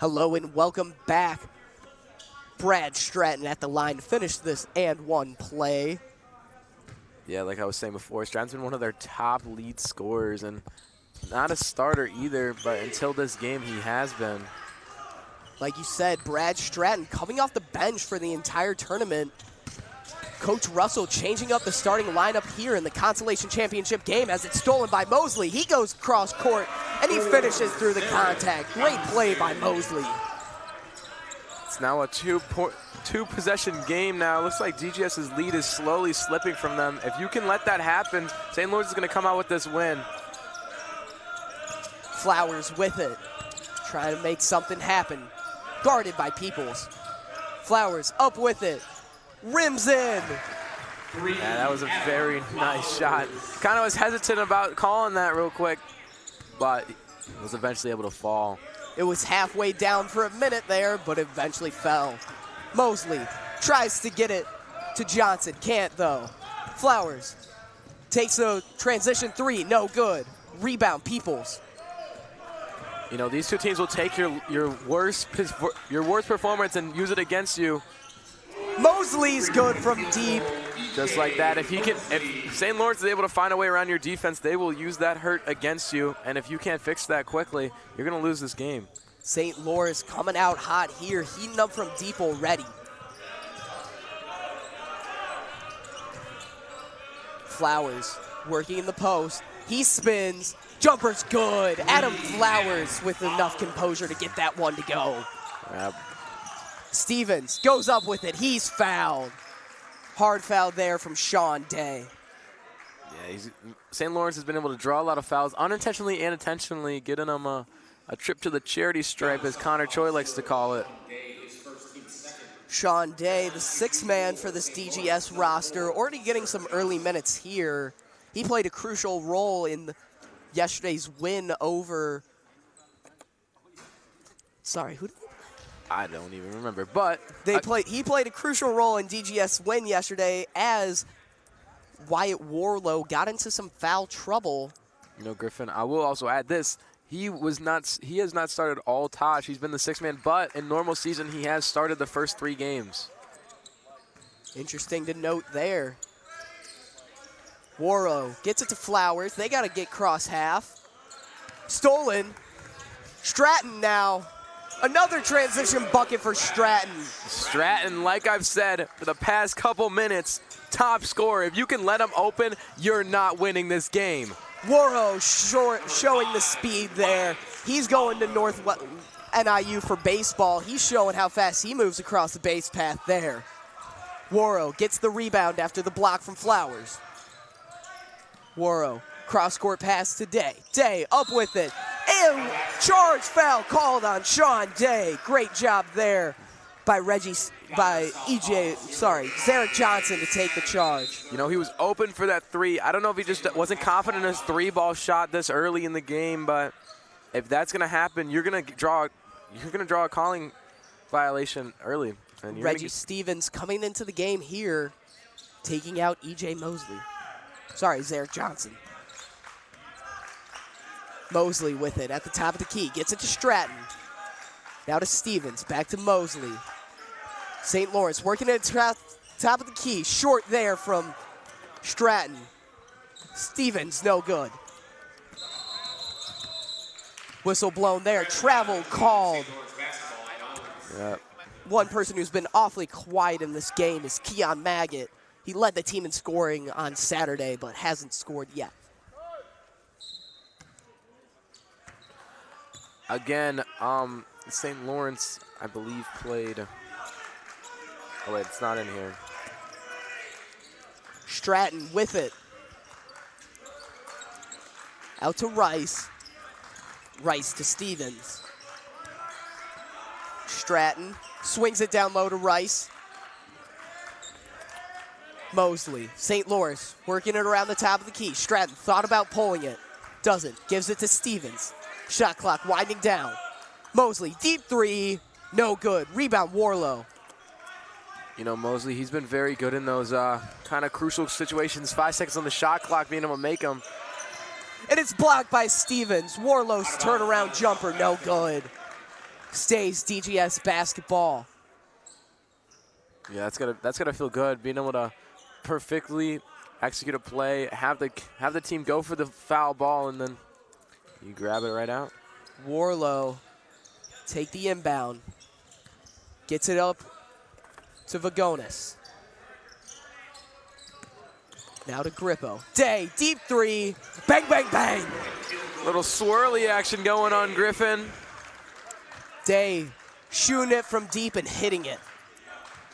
Hello and welcome back. Brad Stratton at the line to finish this and one play. Yeah, like I was saying before, Stratton's been one of their top lead scorers, and not a starter either, but until this game he has been. Like you said, Brad Stratton coming off the bench for the entire tournament. Coach Russell changing up the starting lineup here in the Consolation Championship game as it's stolen by Mosley. He goes cross court and he finishes through the contact. Great play by Mosley. It's now a two-possession game now. Looks like DGS's lead is slowly slipping from them. If you can let that happen, St. Lawrence is going to come out with this win. Flowers with it, trying to make something happen. Guarded by Peoples. Flowers up with it. Rims in. Yeah, that was a very nice shot. Kind of was hesitant about calling that real quick, but was eventually able to fall. It was halfway down for a minute there, but eventually fell. Mosley tries to get it to Johnson. Can't, though. Flowers takes a transition three. No good. Rebound, Peoples. You know, these two teams will take your worst performance and use it against you. Mosley's good from deep. Just like that. If St. Lawrence is able to find a way around your defense, they will use that hurt against you. And if you can't fix that quickly, you're going to lose this game. St. Lawrence coming out hot here, heating up from deep already. Flowers working in the post. He spins. Jumper's good. Adam Flowers with enough composure to get that one to go. Yep. Stevens goes up with it. He's fouled. Hard foul there from Sean Day. Yeah, St. Lawrence has been able to draw a lot of fouls, unintentionally and intentionally, getting them a trip to the charity stripe, as Connor Choi likes to call it. Sean Day, the sixth man for this DGS roster, already getting some early minutes here. He played a crucial role in yesterday's win over... Sorry, who did they play? I don't even remember, but he played a crucial role in DGS win yesterday as Wyatt Warlow got into some foul trouble. You know, Griffin, I will also add this. He has not started all Tosh. He's been the sixth man, but in normal season, he has started the first 3 games. Interesting to note there. Warrow gets it to Flowers. They got to get cross half. Stolen. Stratton now. Another transition bucket for Stratton. Stratton, like I've said for the past couple minutes, top scorer. If you can let him open, you're not winning this game. Warrow showing the speed there. He's going to North NIU for baseball. He's showing how fast he moves across the base path there. Warrow gets the rebound after the block from Flowers. Warrow, cross-court pass to Day. Day up with it. And charge foul called on Sean Day. Great job there by Zarek Johnson to take the charge. You know, he was open for that 3. I don't know if he just wasn't confident in his 3-ball shot this early in the game, but if that's going to happen, you're going to draw a calling violation early. And Reggie Stevens coming into the game here, taking out E.J. Mosley. Sorry, Zarek Johnson. Mosley with it at the top of the key. Gets it to Stratton. Now to Stevens. Back to Mosley. St. Lawrence working at the top of the key. Short there from Stratton. Stevens, no good. Whistle blown there. Travel called. Yep. One person who's been awfully quiet in this game is Keon Maggot. He led the team in scoring on Saturday, but hasn't scored yet. Again, St. Lawrence, I believe, played. Oh, wait, it's not in here. Stratton with it. Out to Rice. Rice to Stevens. Stratton swings it down low to Rice. Mosley, St. Lawrence working it around the top of the key. Stratton thought about pulling it. Doesn't. Gives it to Stevens. Shot clock winding down. Mosley, deep three. No good. Rebound, Warlow. You know, Mosley, he's been very good in those kind of crucial situations. 5 seconds on the shot clock, being able to make them. And it's blocked by Stevens. Warlow's turnaround jumper, no good. Stays DGS basketball. Yeah, that's gotta feel good, being able to perfectly execute a play, have the team go for the foul ball, and then you grab it right out. Warlow take the inbound. Gets it up to Vagonis. Now to Grippo. Day, deep three. Bang, bang, bang. Little swirly action going on Griffin. Day shooting it from deep and hitting it.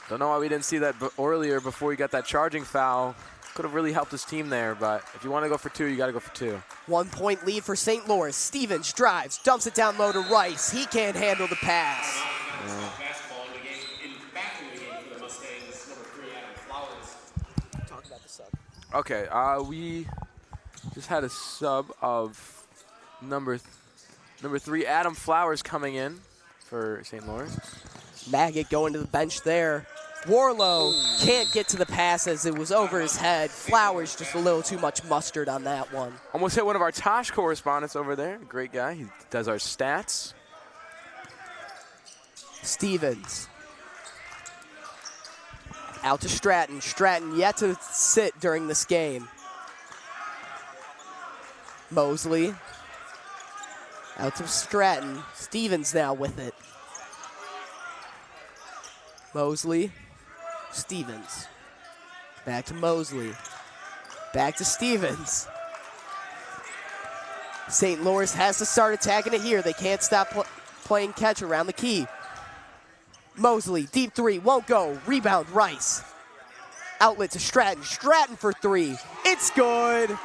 Don't know why we didn't see that earlier before he got that charging foul. Could have really helped his team there, but if you want to go for two, you got to go for two. 1 point lead for St. Lawrence. Stevens drives, dumps it down low to Rice. He can't handle the pass. Yeah. Talk about the sub. Okay, we just had a sub of number 3, Adam Flowers, coming in for St. Lawrence. Maggot going to the bench there. Warlow can't get to the pass as it was over his head. Flowers just a little too much mustard on that one. Almost hit one of our Tosh correspondents over there. Great guy. He does our stats. Stevens. Out to Stratton. Stratton yet to sit during this game. Mosley. Out to Stratton. Stevens now with it. Mosley. Stevens. Back to Mosley. Back to Stevens. St. Lawrence has to start attacking it here. They can't stop playing catch around the key. Mosley, deep three, won't go. Rebound, Rice. Outlet to Stratton. Stratton for three. It's good.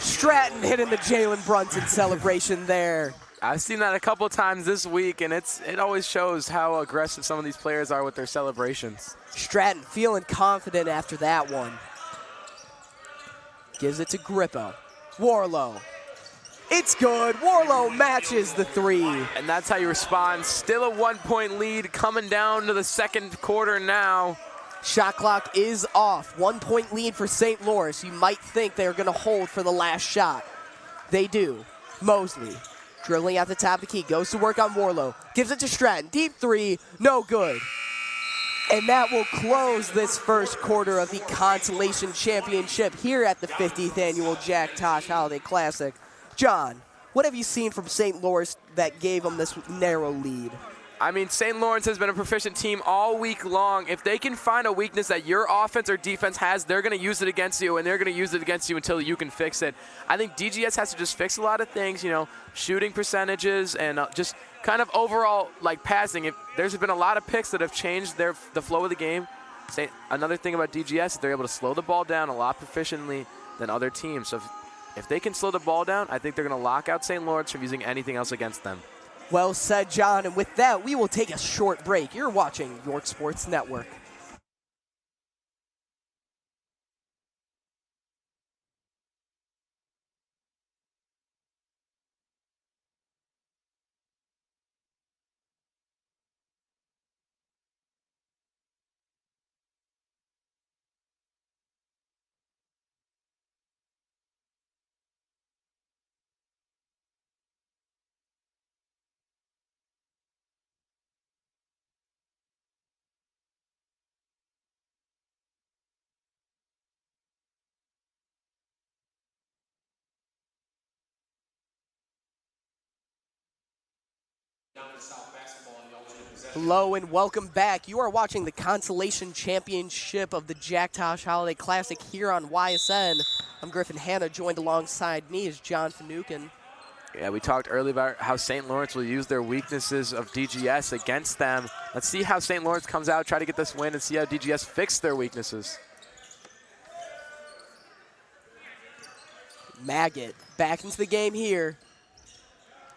Stratton hitting the Jalen Brunson celebration there. I've seen that a couple times this week, and it always shows how aggressive some of these players are with their celebrations. Stratton feeling confident after that one. Gives it to Grippo. Warlow. It's good. Warlow matches the three. And that's how you respond. Still a 1 point lead coming down to the second quarter now. Shot clock is off. 1 point lead for St. Lawrence. You might think they're going to hold for the last shot. They do. Mosley. Dribbling at the top of the key, goes to work on Warlow. Gives it to Stratton, deep three, no good. And that will close this first quarter of the Consolation Championship here at the 50th Annual Jack Tosh Holiday Classic. John, what have you seen from St. Lawrence that gave them this narrow lead? I mean, St. Lawrence has been a proficient team all week long. If they can find a weakness that your offense or defense has, they're going to use it against you, and they're going to use it against you until you can fix it. I think DGS has to just fix a lot of things, you know, shooting percentages and just kind of overall, like, passing. There's been a lot of picks that have changed the flow of the game. Another thing about DGS is they're able to slow the ball down a lot proficiently than other teams. So if they can slow the ball down, I think they're going to lock out St. Lawrence from using anything else against them. Well said, John. And with that, we will take a short break. You're watching York Sports Network. Hello and welcome back. You are watching the Consolation Championship of the Tosh Holiday Classic here on YSN. I'm Griffin. Hanna, joined alongside me is John Finucane. Yeah, we talked earlier about how St. Laurence will use their weaknesses of DGS against them. Let's see how St. Laurence comes out, try to get this win, and see how DGS fix their weaknesses. Maggot back into the game here.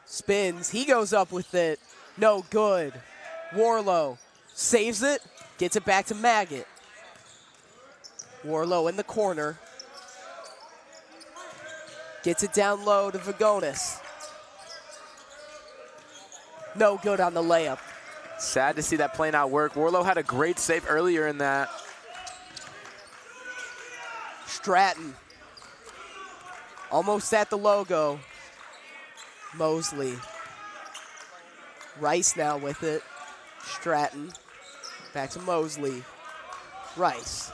Spins. He goes up with it. No good. Warlow saves it, gets it back to Maggot. Warlow in the corner. Gets it down low to Vagonis. No good on the layup. Sad to see that play not work. Warlow had a great save earlier in that. Stratton. Almost at the logo. Mosley. Rice now with it. Stratton. Back to Mosley. Rice.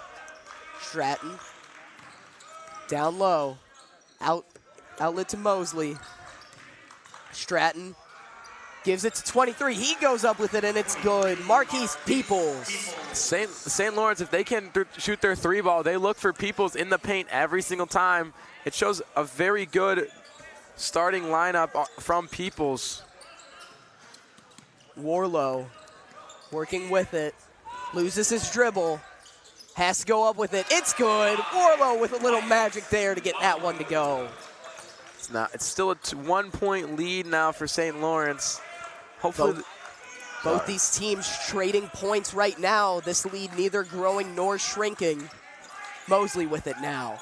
Stratton. Down low. Outlet to Mosley. Stratton gives it to 23. He goes up with it, and it's good. Marquise Peoples. St. Laurence, if they can shoot their three ball, they look for Peoples in the paint every single time. It shows a very good starting lineup from Peoples. Warlow working with it. Loses his dribble. Has to go up with it. It's good. Warlow with a little magic there to get that one to go. It's still a 1-point lead now for St. Lawrence. Hopefully, both these teams trading points right now. This lead neither growing nor shrinking. Mosley with it now.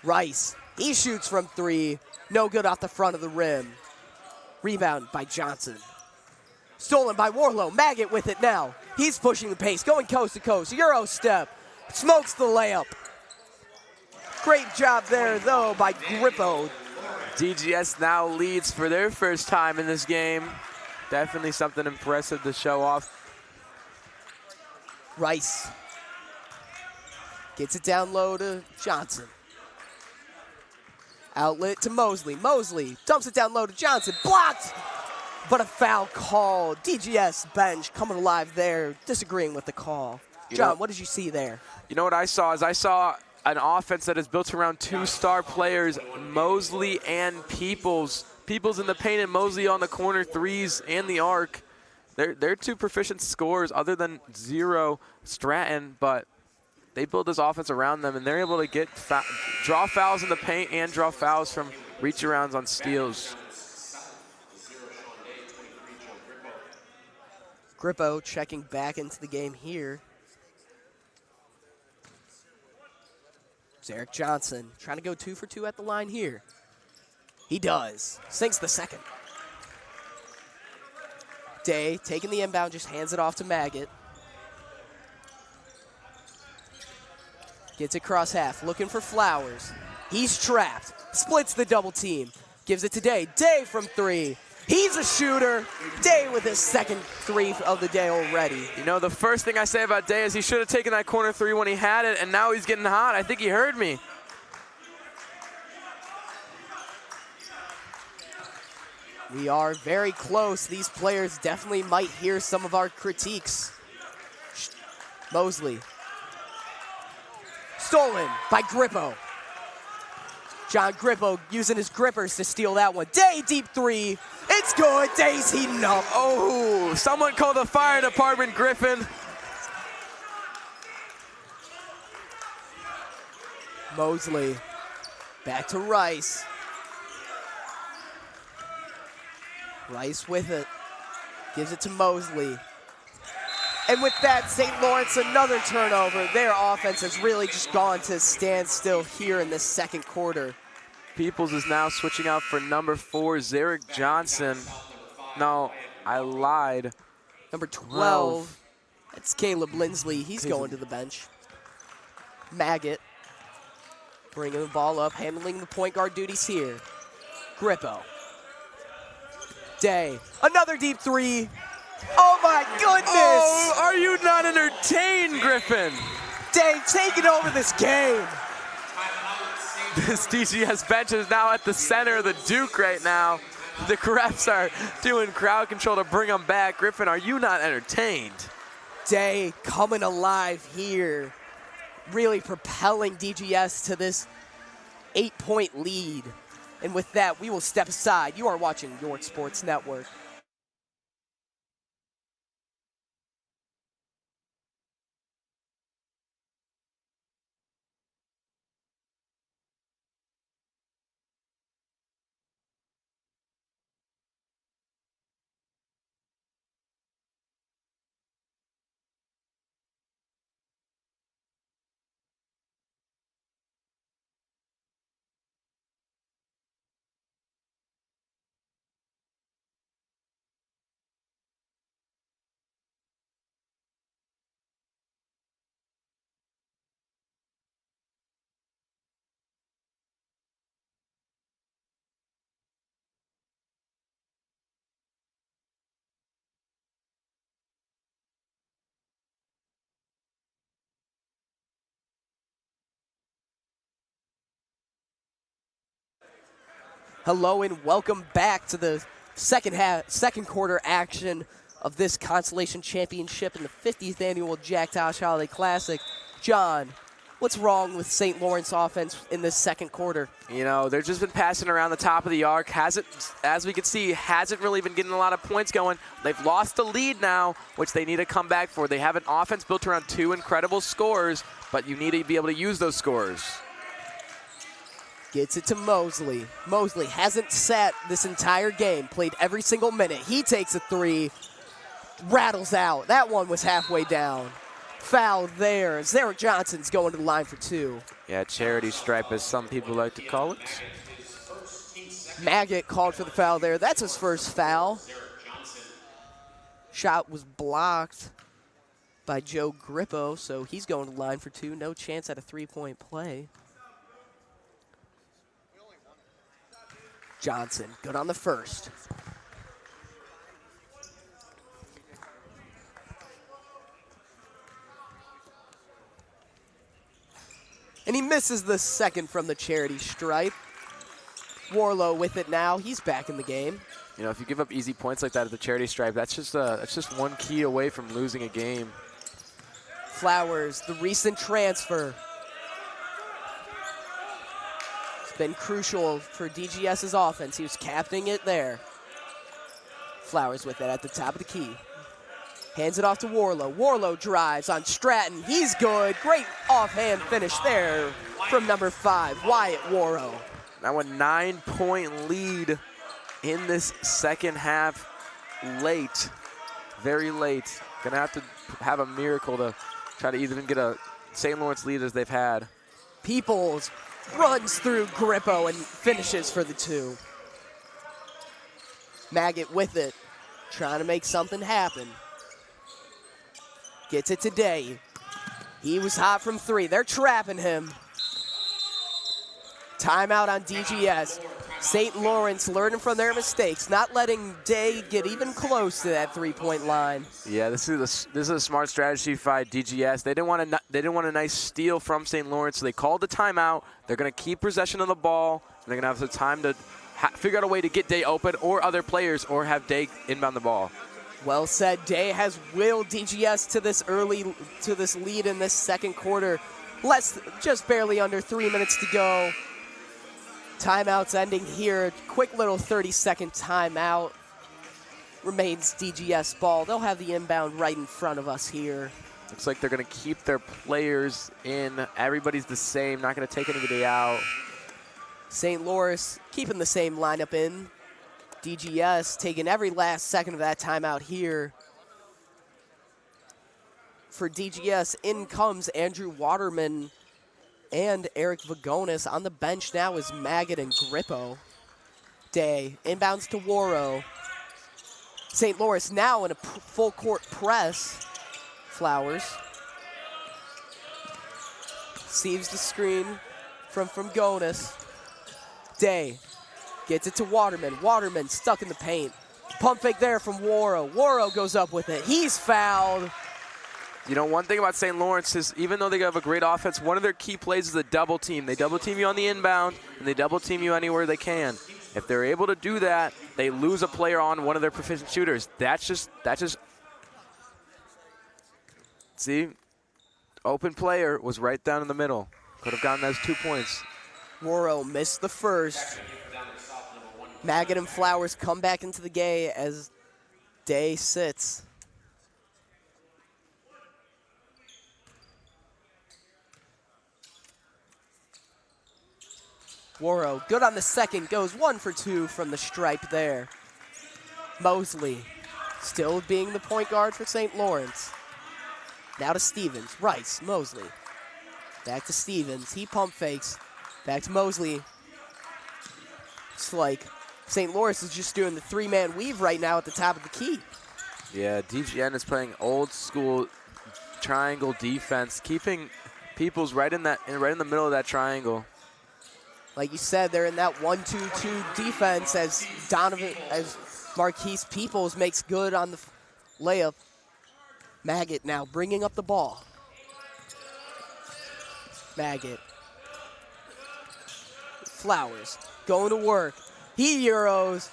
Rice, he shoots from three. No good off the front of the rim. Rebound by Johnson. Stolen by Warlow. Maggot with it now. He's pushing the pace, going coast to coast. Euro step. Smokes the layup. Great job there, though, by Grippo. DGS now leads for their first time in this game. Definitely something impressive to show off. Rice gets it down low to Johnson. Outlet to Mosley. Mosley dumps it down low to Johnson. Blocked! But a foul call. DGS bench coming alive there, disagreeing with the call. John, what did you see there? You know what I saw is I saw an offense that is built around two star players, Mosley and Peoples. Peoples in the paint and Mosley on the corner threes and the arc. They're two proficient scorers other than Zero Stratton, but they build this offense around them, and they're able to get draw fouls in the paint and draw fouls from reach arounds on steals. Grippo checking back into the game here. Eric Johnson trying to go 2 for 2 at the line here. He does. Sinks the second. Day taking the inbound, just hands it off to Maggot. Gets it cross half, looking for Flowers. He's trapped. Splits the double team. Gives it to Day. Day from three. He's a shooter. Day with his second three of the day already. You know, the first thing I say about Day is he should have taken that corner three when he had it, and now he's getting hot. I think he heard me. We are very close. These players definitely might hear some of our critiques. Mosley. Stolen by Grippo. John Grippo using his grippers to steal that one. Day deep three. It's good. Day's heating up. Oh, someone call the fire department, Griffin. Mosley back to Rice. Rice with it. Gives it to Mosley. And with that, St. Lawrence, another turnover. Their offense has really just gone to standstill here in this second quarter. Peoples is now switching out for number 4, Zarek Johnson. No, I lied. Number 12, that's Caleb Lindsley. He's going to the bench. Maggot bringing the ball up, handling the point guard duties here. Grippo. Day, another deep three. Oh my goodness! Oh, are you not entertained, Griffin? Day taking over this game. This DGS bench is now at the center of the Duke right now. The refs are doing crowd control to bring them back. Griffin, are you not entertained? Day coming alive here, really propelling DGS to this 8-point lead. And with that, we will step aside. You are watching York Sports Network. Hello and welcome back to the second quarter action of this Consolation Championship in the 50th annual Jack Tosh Holiday Classic. John, what's wrong with St. Laurence offense in this second quarter? You know, they've just been passing around the top of the arc. As we can see, hasn't really been getting a lot of points going. They've lost the lead now, which they need to come back for. They have an offense built around 2 incredible scores, but you need to be able to use those scores. Gets it to Mosley. Mosley hasn't sat this entire game, played every single minute. He takes a 3, rattles out. That one was halfway down. Foul there. Zara Johnson's going to the line for 2. Yeah, charity stripe, as some people like to call it. Maggot called for the foul there. That's his first foul. Shot was blocked by Joe Grippo, so he's going to the line for 2. No chance at a 3-point play. Johnson, good on the first. And he misses the second from the charity stripe. Warlow with it now. He's back in the game. You know, if you give up easy points like that at the charity stripe, that's just one key away from losing a game. Flowers, the recent transfer. Been crucial for DGS's offense. He was captaining it there. Flowers with it at the top of the key. Hands it off to Warlow. Warlow drives on Stratton. He's good. Great offhand finish there from number 5, Wyatt Warrow. Now a 9-point lead in this second half. Late, very late. Gonna have to have a miracle to try to even get a St. Lawrence lead as they've had. Peoples runs through Grippo and finishes for the 2. Maggot with it, trying to make something happen. Gets it to Day. He was hot from 3. They're trapping him. Timeout on DGS. St. Lawrence learning from their mistakes, not letting Day get even close to that 3-point line. Yeah, this is a smart strategy by DGS. They didn't want a nice steal from St. Lawrence, so they called the timeout. They're going to keep possession of the ball. And they're going to have the time to figure out a way to get Day open or other players, or have Day inbound the ball. Well said. Day has willed DGS to this lead in this second quarter. Just barely under 3 minutes to go. Timeout's ending here. Quick little 30-second timeout. Remains DGS ball. They'll have the inbound right in front of us here. Looks like they're going to keep their players in. Everybody's the same. Not going to take anybody out. St. Lawrence keeping the same lineup in. DGS taking every last second of that timeout here. For DGS, in comes Andrew Waterman and Eric Vagonis. On the bench now is Maggot and Grippo. Day inbounds to Warrow. St. Lawrence now in a full court press. Flowers receives the screen from Gonis. Day gets it to Waterman. Waterman stuck in the paint. Pump fake there from Warrow. Warrow goes up with it. He's fouled. You know, one thing about St. Lawrence is even though they have a great offense, one of their key plays is a double team. They double team you on the inbound, and they double team you anywhere they can. If they're able to do that, they lose a player on one of their proficient shooters. That's just see, open player was right down in the middle. Could have gotten those 2 points. Waro missed the first. Maggot and Flowers come back into the game as Day sits. Waro, good on the second, goes 1 for 2 from the stripe there. Mosley, still being the point guard for St. Lawrence. Now to Stevens, Rice, Mosley. Back to Stevens, he pump fakes. Back to Mosley. It's like St. Lawrence is just doing the 3-man weave right now at the top of the key. Yeah, DGN is playing old school triangle defense, keeping Peoples right in the middle of that triangle. Like you said, they're in that 1-2-2 defense as Marquise Peoples makes good on the layup. Maggot now bringing up the ball. Maggot. Flowers going to work. He Euros.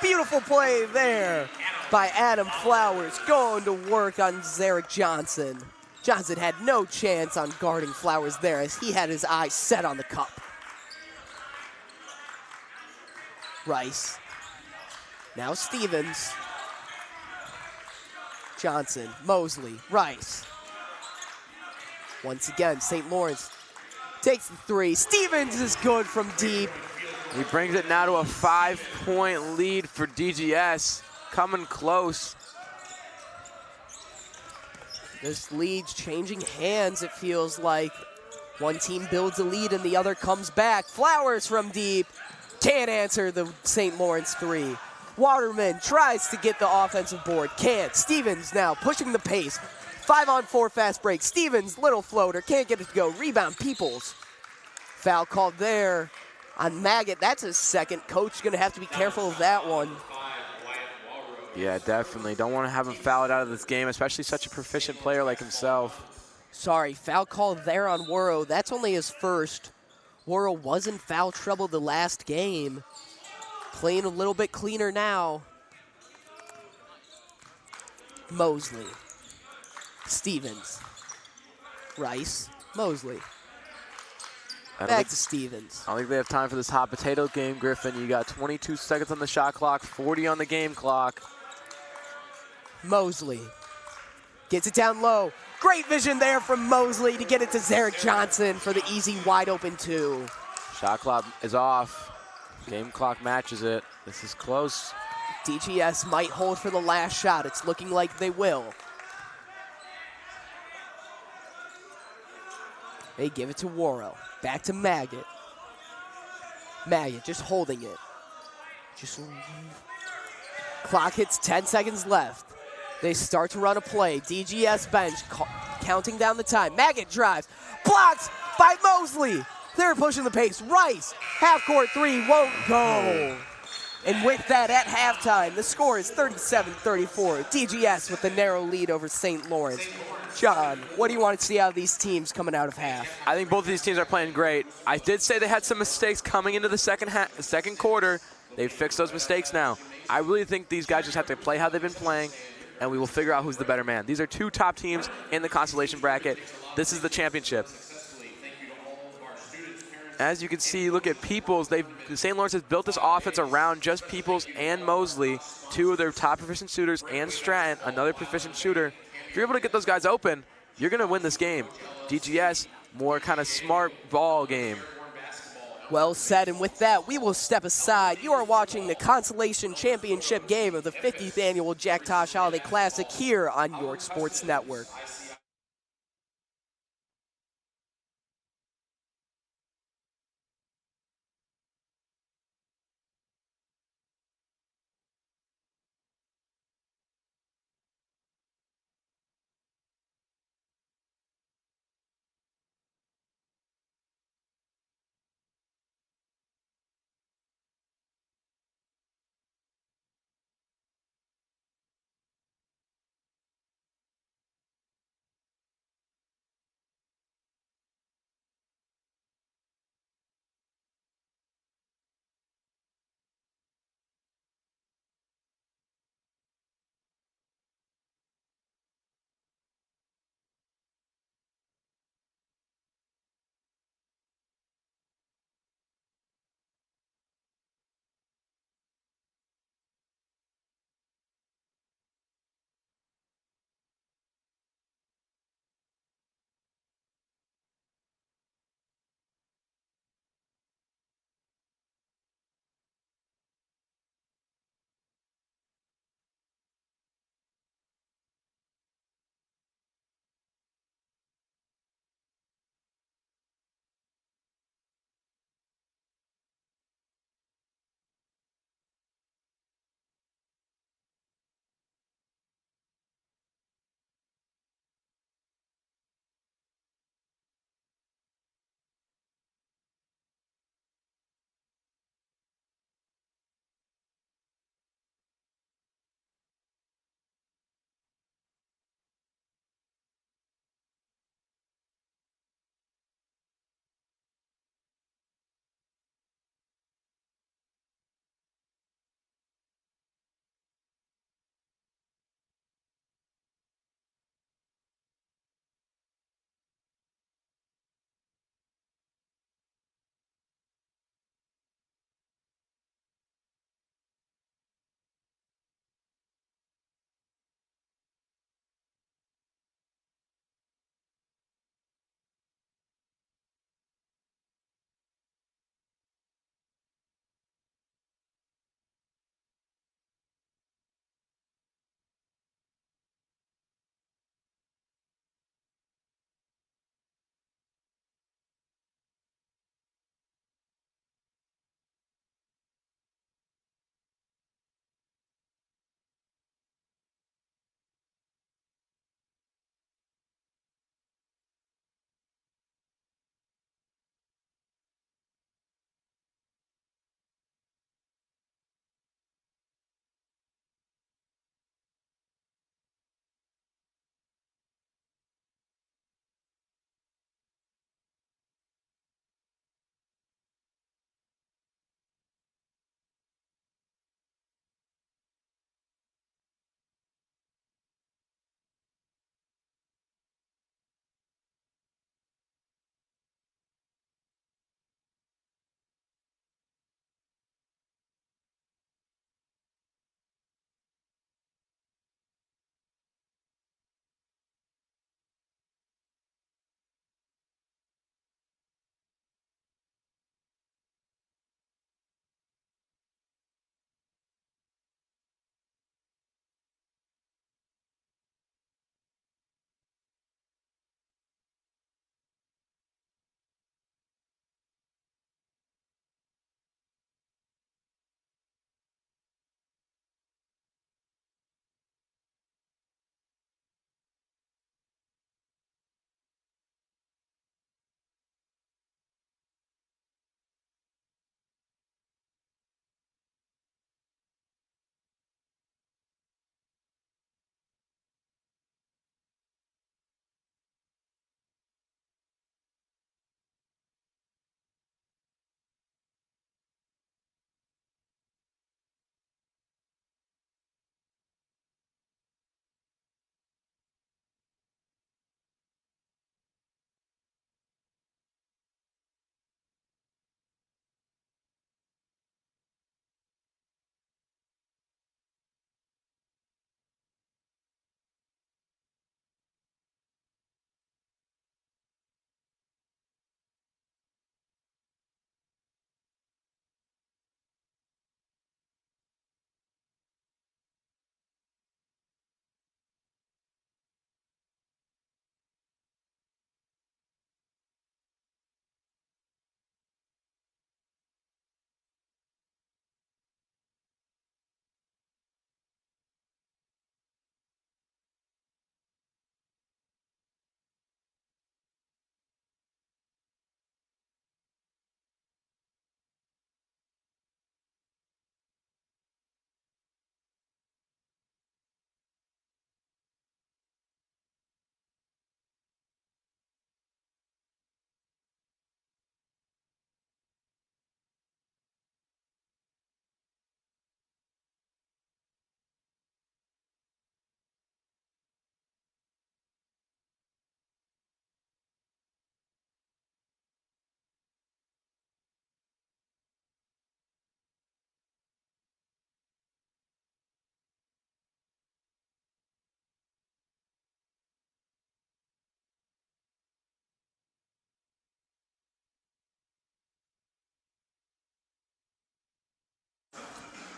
Beautiful play there by Adam Flowers going to work on Zarek Johnson. Johnson had no chance on guarding Flowers there as he had his eyes set on the cup. Rice. Now Stevens. Johnson, Mosley, Rice. Once again, St. Lawrence takes the 3. Stevens is good from deep. He brings it now to a 5-point lead for DGS. Coming close. This lead's changing hands, it feels like. One team builds a lead and the other comes back. Flowers from deep. Can't answer the St. Lawrence 3. Waterman tries to get the offensive board. Can't. Stevens now pushing the pace. 5-on-4 fast break. Stevens, little floater. Can't get it to go. Rebound, Peoples. Foul called there on Maggot. That's his second. Coach going to have to be careful of that one. Yeah, definitely. Don't want to have him fouled out of this game, especially such a proficient player like himself. Sorry, foul call there on Waro. That's only his first. Waro was in foul trouble the last game. Playing a little bit cleaner now. Mosley. Stevens. Rice. Mosley. Back to Stevens. I don't think they have time for this hot potato game, Griffin. You got 22 seconds on the shot clock, 40 on the game clock. Mosley. Gets it down low. Great vision there from Mosley to get it to Zarek Johnson for the easy wide open 2. Shot clock is off. Game clock matches it. This is close. DGS might hold for the last shot. It's looking like they will. They give it to Waro. Back to Maggot. Maggot just holding it. Clock hits 10 seconds left. They start to run a play. DGS bench counting down the time. Maggot drives. Blocked by Mosley. They're pushing the pace. Rice, half-court 3, won't go. And with that, at halftime, the score is 37-34. DGS with the narrow lead over St. Lawrence. John, what do you want to see out of these teams coming out of half? I think both of these teams are playing great. I did say they had some mistakes coming into the second quarter. They've fixed those mistakes now. I really think these guys just have to play how they've been playing, and we will figure out who's the better man. These are 2 top teams in the consolation bracket. This is the championship. As you can see, look at Peoples. St. Lawrence has built this offense around just Peoples and Mosley, 2 of their top proficient shooters, and Stratton, another proficient shooter. If you're able to get those guys open, you're going to win this game. DGS, more kind of smart ball game. Well said, and with that, we will step aside. You are watching the Consolation Championship game of the 50th Annual Jack Tosh Holiday Classic here on York Sports Network.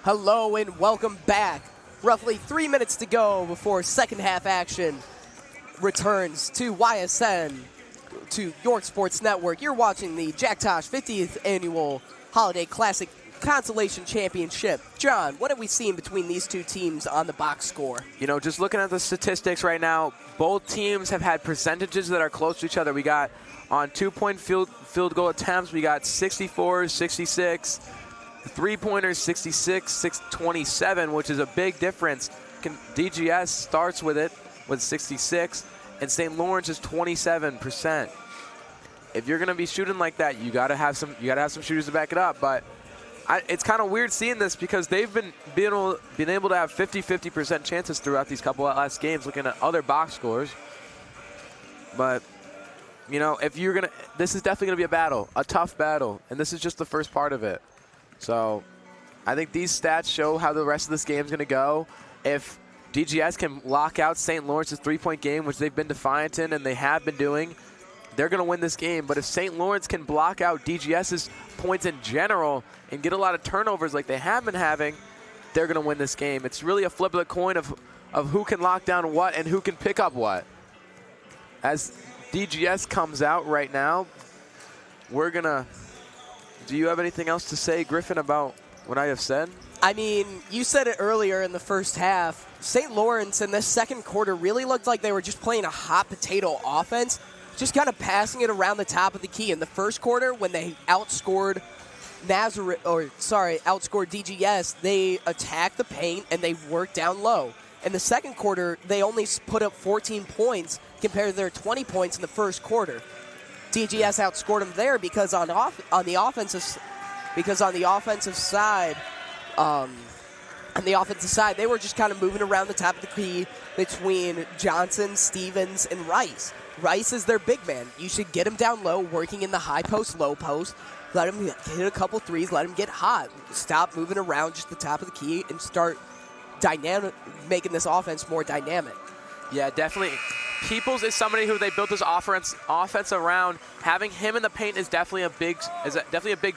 Hello and welcome back. Roughly 3 minutes to go before second half action returns to YSN, to York Sports Network. You're watching the Jack Tosh 50th Annual Holiday Classic Consolation Championship. John, what have we seen between these two teams on the box score? You know, just looking at the statistics right now, both teams have had percentages that are close to each other. We got on two-point field goal attempts, we got 64, 66. Three-pointers, 66, 27, which is a big difference. DGS starts with it with 66, and St. Laurence is 27%. If you're going to be shooting like that, you got to have some shooters to back it up. But it's kind of weird seeing this because they've been able to have 50% chances throughout these couple of last games. Looking at other box scores, but you know, this is definitely going to be a battle, a tough battle, and this is just the first part of it. So I think these stats show how the rest of this game is going to go. If DGS can lock out St. Lawrence's three-point game, which they've been defiant in and they have been doing, they're going to win this game. But if St. Lawrence can block out DGS's points in general and get a lot of turnovers like they have been having, they're going to win this game. It's really a flip of the coin of who can lock down what and who can pick up what. As DGS comes out right now, we're going to... Do you have anything else to say, Griffin, about what I have said? I mean, you said it earlier in the first half. St. Lawrence in this second quarter really looked like they were just playing a hot potato offense, just kind of passing it around the top of the key. In the first quarter, when they outscored DGS, they attacked the paint and they worked down low. In the second quarter, they only put up 14 points compared to their 20 points in the first quarter. DGS outscored them there because on the offensive side, they were just kind of moving around the top of the key between Johnson, Stevens, and Rice. Rice is their big man. You should get him down low, working in the high post, low post. Let him hit a couple threes. Let him get hot. Stop moving around just the top of the key and start making this offense more dynamic. Yeah, definitely. Peoples is somebody who they built this offense around. Having him in the paint is definitely a big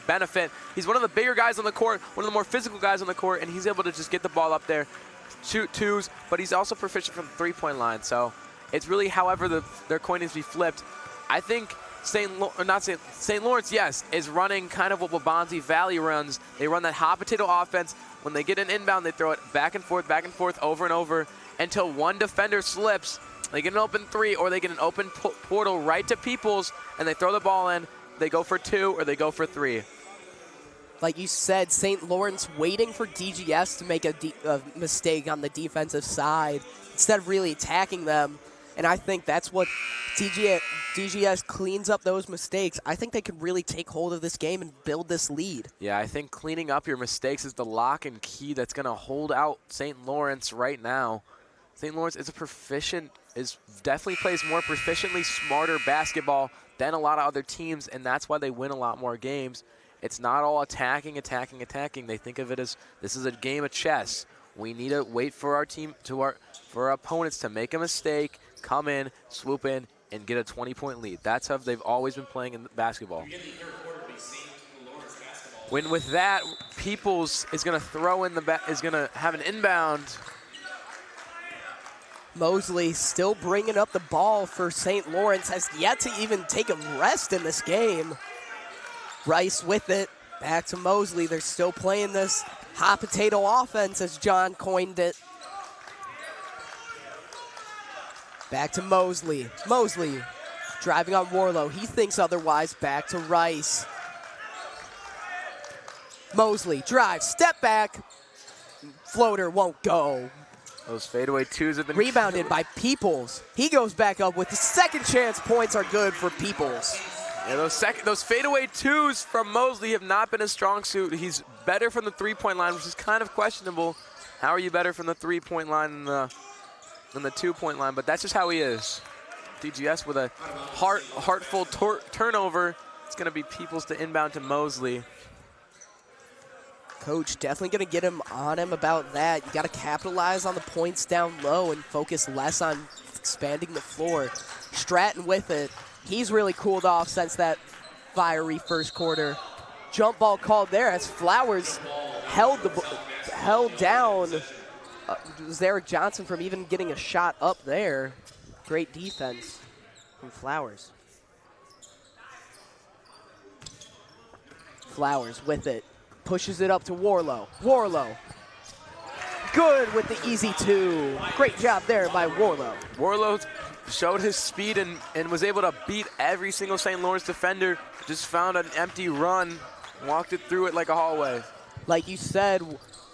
benefit. He's one of the bigger guys on the court, one of the more physical guys on the court, and he's able to just get the ball up there, shoot twos, but he's also proficient from the three-point line. So it's really however their coin needs to be flipped. I think St. Lawrence, yes, is running kind of what Wabanzi Valley runs. They run that hot potato offense. When they get an inbound, they throw it back and forth, over and over until one defender slips. They get an open three or they get an open portal right to Peoples, and they throw the ball in. They go for two or they go for three. Like you said, St. Lawrence waiting for DGS to make a mistake on the defensive side instead of really attacking them. And I think that's what DGS cleans up those mistakes. I think they could really take hold of this game and build this lead. Yeah, I think cleaning up your mistakes is the lock and key that's going to hold out St. Lawrence right now. St. Lawrence definitely plays more proficiently smarter basketball than a lot of other teams, and that's why they win a lot more games. It's not all attacking. They think of it as this is a game of chess. We need to wait for our opponents to make a mistake, come in, swoop in, and get a 20-point lead. That's how they've always been playing in basketball. When with that, Peoples is going to throw in is going to have an inbound. Mosley still bringing up the ball for St. Lawrence, has yet to even take a rest in this game. Rice with it, back to Mosley. They're still playing this hot potato offense, as John coined it. Back to Mosley. Mosley driving on Warlow. He thinks otherwise. Back to Rice. Mosley drives, step back. Floater won't go. Those fadeaway twos have been rebounded by Peoples. He goes back up with the second chance. Points are good for Peoples. Yeah, those fadeaway twos from Mosley have not been a strong suit. He's better from the three-point line, which is kind of questionable. How are you better from the three-point line than the two-point line? But that's just how he is. DGS with a heartful turnover. It's going to be Peoples to inbound to Mosley. Coach definitely going to get him on him about that. You got to capitalize on the points down low and focus less on expanding the floor. Stratton with it. He's really cooled off since that fiery first quarter. Jump ball called there as Flowers held held down Zarek Johnson from even getting a shot up there. Great defense from Flowers. Flowers with it. Pushes it up to Warlow. Warlow. Good with the easy two. Great job there by Warlow. Warlow showed his speed and was able to beat every single St. Lawrence defender. Just found an empty run, walked it through it like a hallway. Like you said,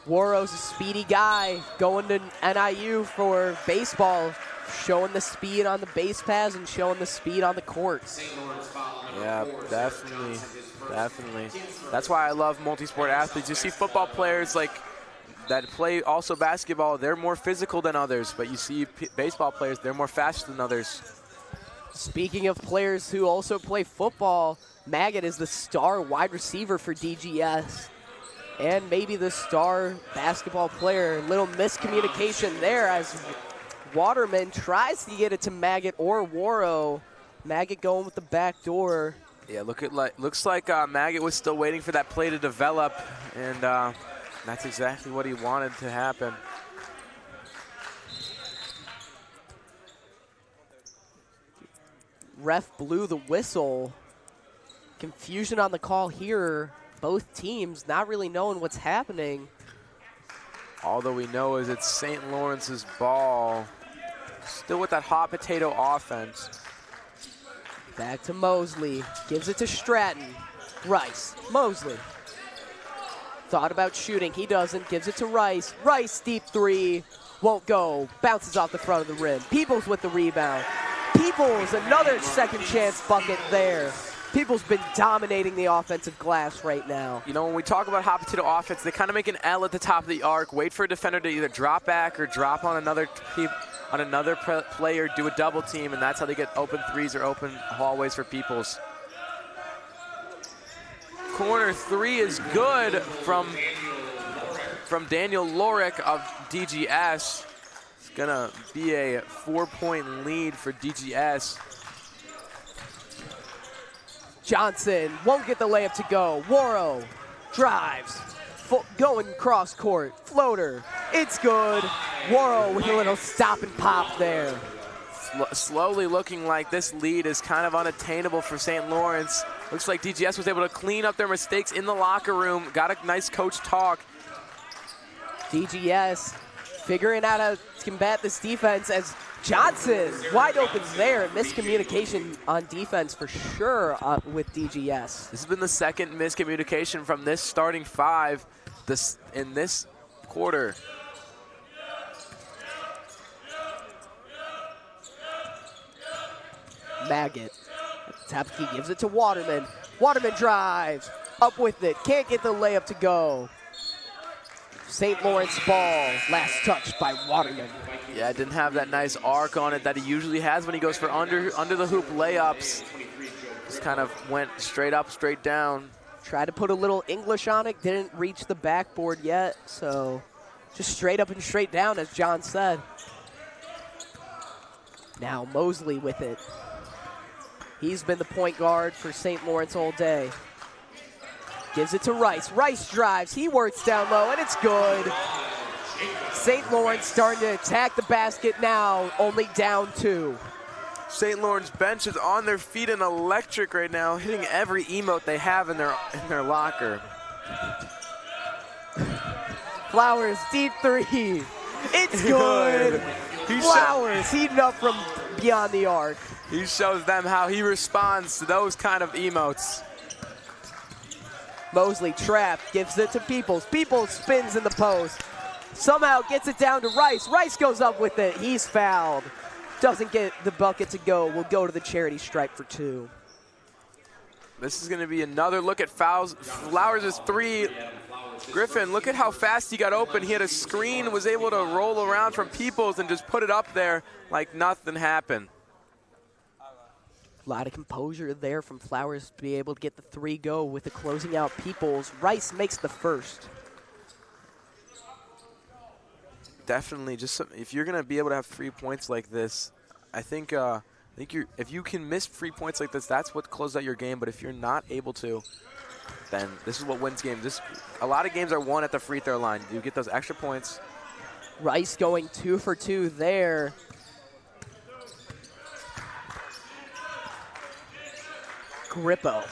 Warrow's a speedy guy going to NIU for baseball, showing the speed on the base paths and showing the speed on the courts. Yeah, definitely, definitely. That's why I love multi-sport athletes. You see football players like that play also basketball, they're more physical than others, but you see baseball players, they're more fast than others. Speaking of players who also play football, Maggot is the star wide receiver for DGS and maybe the star basketball player. Little miscommunication there as Waterman tries to get it to Maggot or Warrow. Maggot going with the back door. Yeah, looks like Maggot was still waiting for that play to develop, and that's exactly what he wanted to happen. Ref blew the whistle. Confusion on the call here. Both teams not really knowing what's happening. All that we know is it's St. Lawrence's ball. Still with that hot potato offense. Back to Mosley. Gives it to Stratton. Rice. Mosley. Thought about shooting. He doesn't. Gives it to Rice. Rice, deep three. Won't go. Bounces off the front of the rim. Peoples with the rebound. Peoples, another second chance bucket there. Peoples been dominating the offensive glass right now. You know, when we talk about hot potato offense, they kind of make an L at the top of the arc, wait for a defender to either drop back or drop on another player, do a double team, and that's how they get open threes or open hallways for Peoples. Corner three is good from Daniel Lorick of DGS. It's gonna be a 4-point lead for DGS. Johnson won't get the layup to go. Warrow drives, going cross court, floater. It's good. Warrow with a little stop and pop there. Slowly looking like this lead is kind of unattainable for St. Lawrence. Looks like DGS was able to clean up their mistakes in the locker room. Got a nice coach talk. DGS figuring out how to combat this defense as Johnson wide open there. Miscommunication on defense for sure with DGS. This has been the second miscommunication from this starting five in this quarter. Maggot. Tapke gives it to Waterman. Waterman drives. Up with it. Can't get the layup to go. St. Lawrence ball. Last touch by Waterman. Yeah, it didn't have that nice arc on it that he usually has when he goes for under the hoop layups. Just kind of went straight up, straight down. Tried to put a little English on it. Didn't reach the backboard yet. So just straight up and straight down, as John said. Now Mosley with it. He's been the point guard for St. Lawrence all day. Gives it to Rice. Rice drives. He works down low, and it's good. St. Lawrence starting to attack the basket now, only down 2. St. Lawrence bench is on their feet and electric right now, hitting every emote they have in their locker. Flowers, deep three. It's good. Flowers heating up from beyond the arc. He shows them how he responds to those kind of emotes. Mosley trapped, gives it to Peoples. Peoples spins in the post. Somehow gets it down to Rice. Rice goes up with it. He's fouled. Doesn't get the bucket to go. Will go to the charity stripe for 2. This is going to be another look at fouls. Flowers is 3. Griffin, look at how fast he got open. He had a screen, was able to roll around from Peoples and just put it up there like nothing happened. A lot of composure there from Flowers to be able to get the 3 go with the closing out Peoples. Rice makes the first. Definitely, just if you're going to be able to have free points like this, I think if you can miss free points like this, that's what closes out your game. But if you're not able to, then this is what wins games. A lot of games are won at the free throw line. You get those extra points. Rice going 2 for 2 there. Grippo.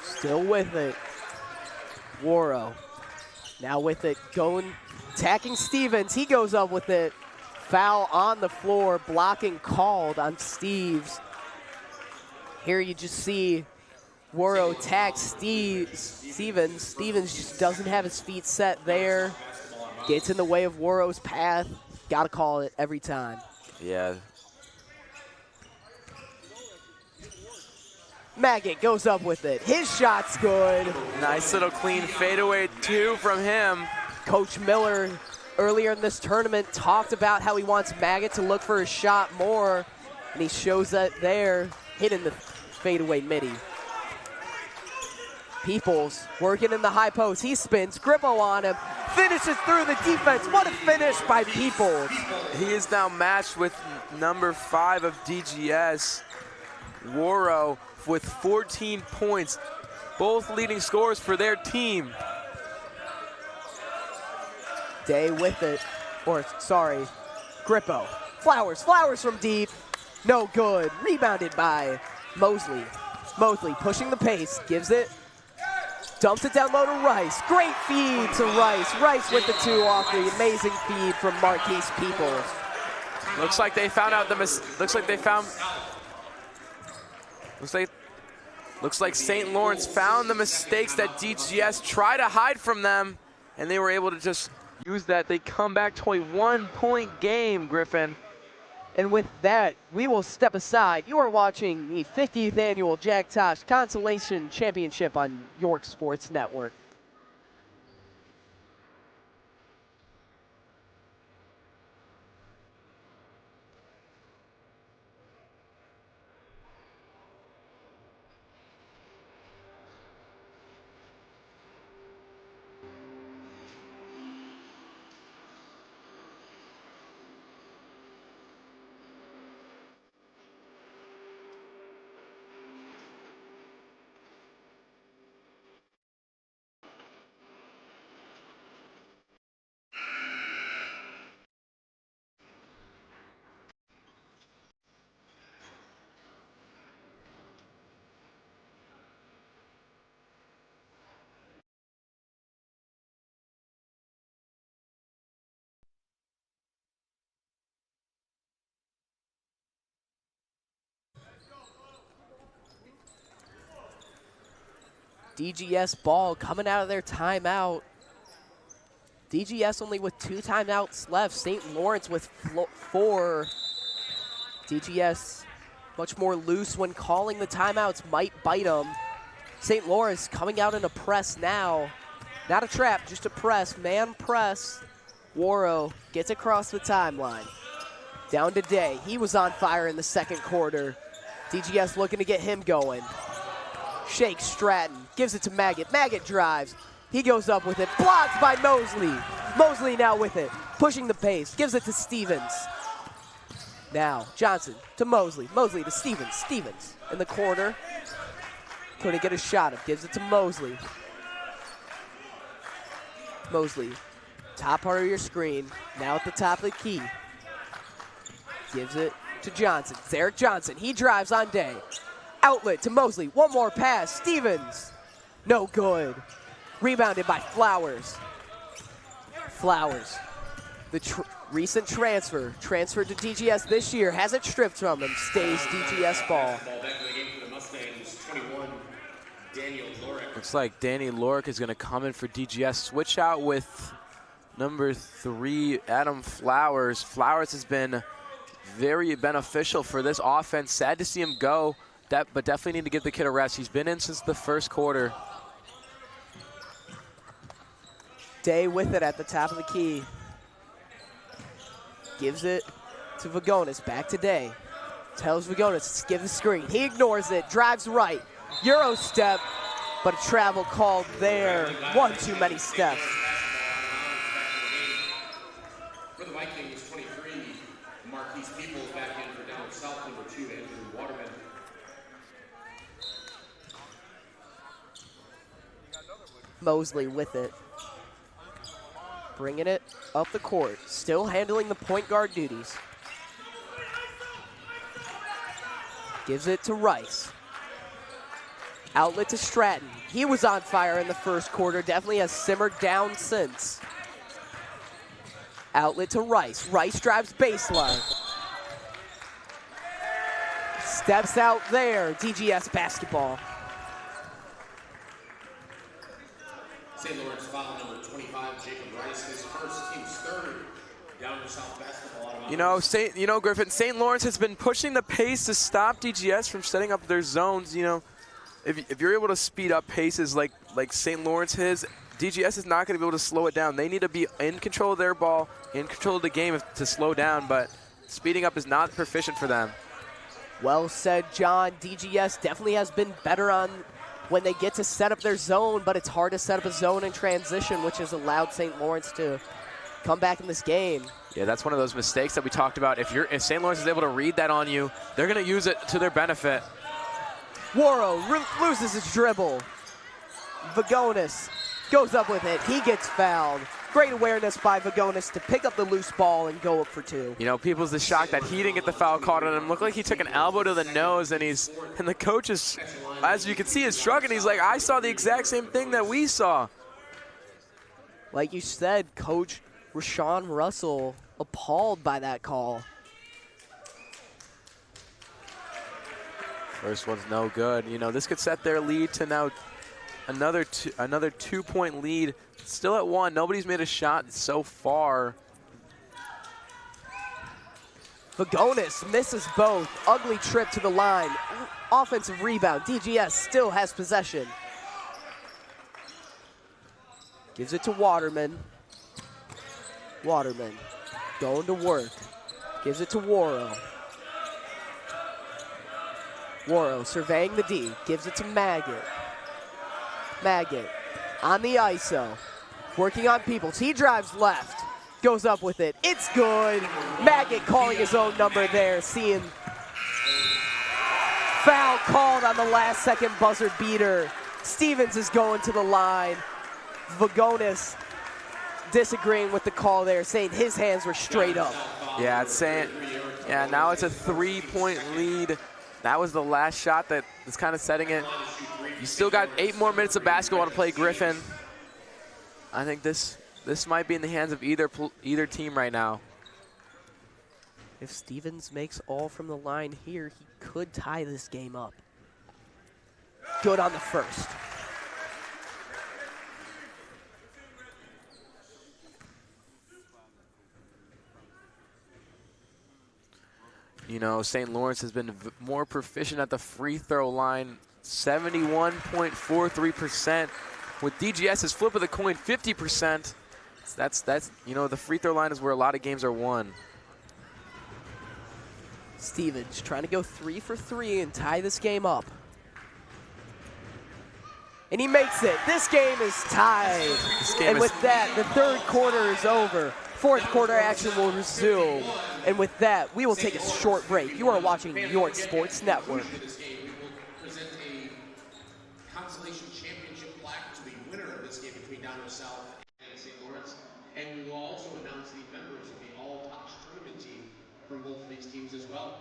Still with it. Waro. Now with it, attacking Stevens. He goes up with it. Foul on the floor, blocking called on Steves. Here you just see Waro tag Stevens. Stevens just doesn't have his feet set there. Gets in the way of Waro's path. Gotta call it every time. Yeah. Maggot goes up with it. His shot's good. Nice little clean fadeaway 2 from him. Coach Miller earlier in this tournament talked about how he wants Maggot to look for his shot more, and he shows that there, hitting the fadeaway midi. Peoples working in the high post. He spins, Grippo on him, finishes through the defense. What a finish by Peoples. He is now matched with number 5 of DGS, Waro, with 14 points, both leading scorers for their team. Day with it, Grippo. Flowers from deep, no good. Rebounded by Mosley. Mosley pushing the pace, gives it, dumps it down low to Rice. Great feed to Rice. Rice with the 2 off the amazing feed from Marquise Peoples. Looks like St. Laurence found the mistakes that DGS tried to hide from them, and they were able to just use that. They come back to a 1-point game, Griffin. And with that, we will step aside. You are watching the 50th annual Jack Tosh Consolation Championship on York Sports Network. DGS ball coming out of their timeout. DGS only with 2 timeouts left. St. Laurence with 4. DGS much more loose when calling the timeouts, might bite them. St. Laurence coming out in a press now. Not a trap, just a press, man press. Waro gets across the timeline. Down to Day. He was on fire in the second quarter. DGS looking to get him going. Shakes Stratton, gives it to Maggot. Maggot drives. He goes up with it, blocked by Mosley. Mosley now with it, pushing the pace, gives it to Stevens. Now Johnson to Mosley. Mosley to Stevens. Stevens in the corner. Couldn't get a shot up, gives it to Mosley. Mosley, top part of your screen, now at the top of the key. Gives it to Johnson. It's Eric Johnson. He drives on Day. Outlet to Mosley. One more pass. Stevens. No good. Rebounded by Flowers. Flowers, the recent transferred to DGS this year, has it stripped from him. Stays DGS ball. Looks like Danny Lorick is going to come in for DGS. Switch out with number 3, Adam Flowers. Flowers has been very beneficial for this offense. Sad to see him go, but definitely need to give the kid a rest. He's been in since the first quarter. Day with it at the top of the key. Gives it to Vagonis, back to Day. Tells Vagonis to give the screen. He ignores it, drives right. Euro step, but a travel called there. One too many steps. For the Vikings, 23, Marquise Peoples back in for down south, number 2, Andrew Waterman. Mosley with it. Bringing it up the court. Still handling the point guard duties. Gives it to Rice. Outlet to Stratton. He was on fire in the first quarter. Definitely has simmered down since. Outlet to Rice. Rice drives baseline. Steps out there. DGS basketball. St. Laurence foul number 25, Jacob Rice, his first, team's third. Down to South basketball. Griffin, St. Laurence has been pushing the pace to stop DGS from setting up their zones. If you're able to speed up paces like St. Lawrence is, DGS is not going to be able to slow it down. They need to be in control of their ball, in control of the game to slow down, but speeding up is not proficient for them. Well said, John. DGS definitely has been better on when they get to set up their zone, but it's hard to set up a zone in transition, which has allowed St. Lawrence to come back in this game. Yeah, that's one of those mistakes that we talked about. If St. Lawrence is able to read that on you, they're going to use it to their benefit. Waro loses his dribble. Vagonis goes up with it. He gets fouled. Great awareness by Vagonis to pick up the loose ball and go up for two. People's the shock that he didn't get the foul called on him. Looked like he took an elbow to the nose, and the coach is, as you can see, is shrugging. He's like, I saw the exact same thing that we saw. Like you said, Coach Rashawn Russell appalled by that call. First one's no good. This could set their lead to now another 2-point lead. Still at 1. Nobody's made a shot so far. Vagonis misses both. Ugly trip to the line. Offensive rebound. DGS still has possession. Gives it to Waterman. Waterman going to work. Gives it to Waro. Waro surveying the D. Gives it to Maggot. Maggot on the ISO. Working on Peoples. He drives left. Goes up with it. It's good. Maggot calling his own number there. Seeing foul called on the last second buzzer beater. Stevens is going to the line. Vagonis disagreeing with the call there, saying his hands were straight up. Yeah, now it's a 3-point lead. That was the last shot that is kind of setting it. You still got 8 more minutes of basketball to play, Griffin. I think this might be in the hands of either team right now. If Stevens makes all from the line here, he could tie this game up. Good on the first. St. Lawrence has been more proficient at the free throw line, 71.43%. With DGS's flip of the coin, 50%. That's the free throw line is where a lot of games are won. Stevens trying to go 3 for 3 and tie this game up. And he makes it. This game is tied. With that, the third quarter is over. Fourth quarter action will resume. And with that, we will take a short break. You are watching your Sports Network. We will present a Consolation championship plaque to the winner of this game between Down South and St. Lawrence. And we will also announce the members of the all-Tosh tournament team from both of these teams as well.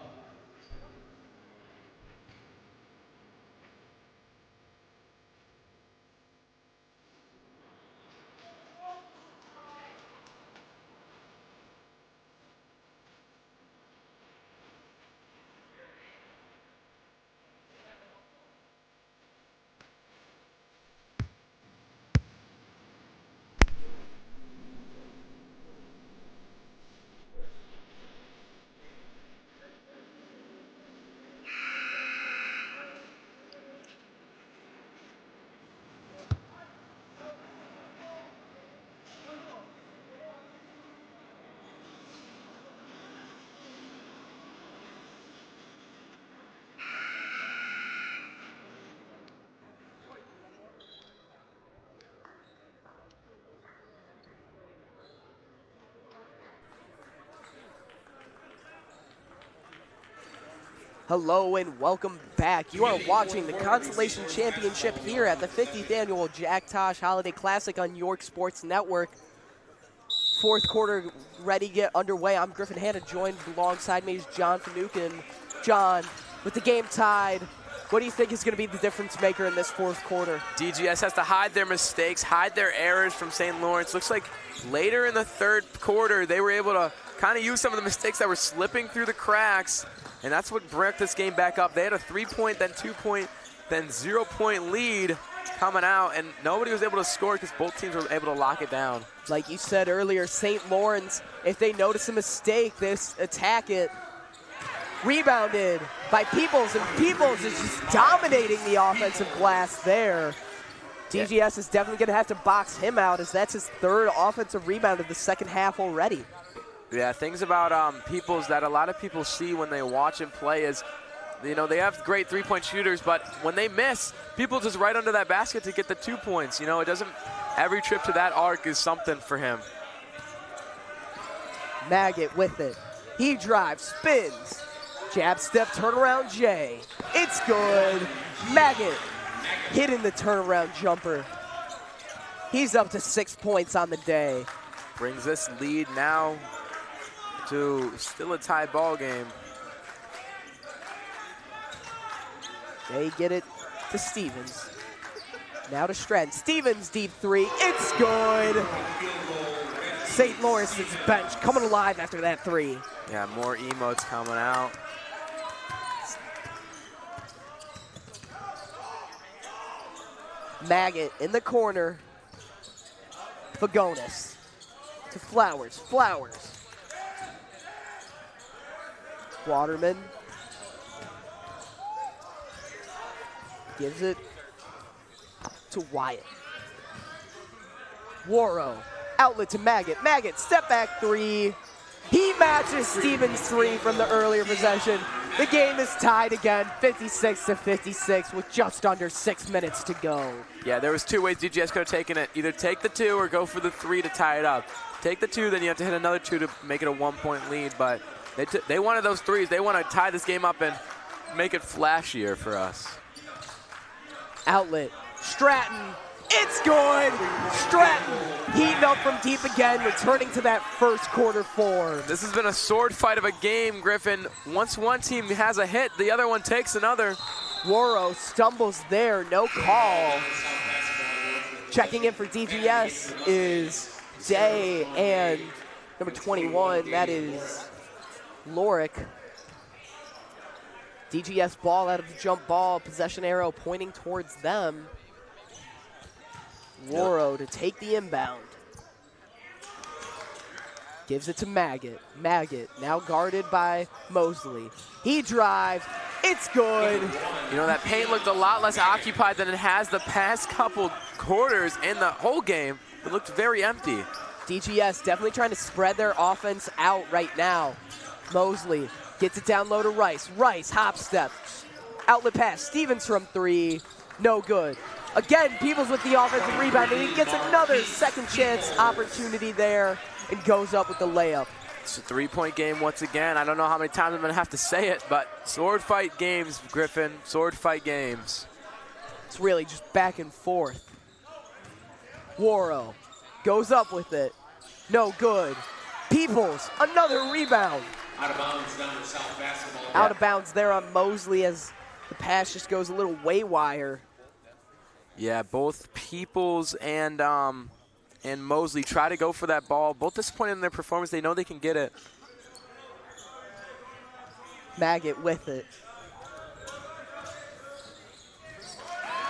Hello and welcome back. You are watching the Consolation Championship here at the 50th Annual Jack Tosh Holiday Classic on York Sports Network. Fourth quarter ready to get underway. I'm Griffin. Hanna, joined alongside me is John Finucane. John, with the game tied, what do you think is going to be the difference maker in this fourth quarter? DGS has to hide their mistakes, hide their errors from St. Lawrence. Looks like later in the third quarter, they were able to kind of use some of the mistakes that were slipping through the cracks, and that's what brought this game back up. They had a 3-point, then 2-point, then 0-point lead coming out, and nobody was able to score because both teams were able to lock it down. Like you said earlier, St. Lawrence, if they notice a mistake, they attack it. Rebounded by Peoples, and Peoples is just dominating the offensive glass there. DGS is definitely going to have to box him out, as that's his third offensive rebound of the second half already. Yeah, things about Peoples that a lot of people see when they watch him play is, you know, they have great three-point shooters, but when they miss, Peoples is right under that basket to get the 2 points. You know, it doesn't, every trip to that arc is something for him. Maggot with it. He drives, spins. Jab step, turnaround J. It's good. Maggot hitting the turnaround jumper. He's up to 6 points on the day. Brings this lead now to still a tie ball game. They get it to Stevens. Now to Stratton. Stevens deep three. It's good. St. Lawrence's bench coming alive after that three. Yeah, more emotes coming out. Maggot in the corner. Fagonis to Flowers. Flowers. Waterman gives it to Wyatt. Warrow, outlet to Maggot. Maggot, step back three. He matches Stevens' three from the earlier possession. The game is tied again, 56-56, with just under 6 minutes to go. Yeah, there was two ways DGS could have taken it. Either take the two or go for the three to tie it up. Take the two, then you have to hit another two to make it a 1 point lead, but they wanted those threes. They want to tie this game up and make it flashier for us. Outlet, Stratton, it's good! Stratton heating up from deep again, returning to that first quarter form. This has been a sword fight of a game, Griffin. Once one team has a hit, the other one takes another. Warrow stumbles there, no call. Checking in for DGS is Day and number 21, that is Lorick. DGS ball out of the jump ball, possession arrow pointing towards them. Warrow to take the inbound. Gives it to Maggot. Maggot now guarded by Mosley. He drives. It's good. You know, that paint looked a lot less occupied than it has the past couple quarters in the whole game. It looked very empty. DGS definitely trying to spread their offense out right now. Mosley gets it down low to Rice. Rice, hop step. Outlet pass. Stevens from three. No good. Again, Peoples with the offensive rebound, and he gets another second chance opportunity there and goes up with the layup. It's a 3-point game once again. I don't know how many times I'm going to have to say it, but sword fight games, Griffin. Sword fight games. It's really just back and forth. Warrow goes up with it. No good. Peoples, another rebound. Out of bounds down to South basketball. Out of bounds there on Mosley as the pass just goes a little waywire. Yeah, both Peoples and Mosley try to go for that ball. Both disappointed in their performance. They know they can get it. Maggot with it.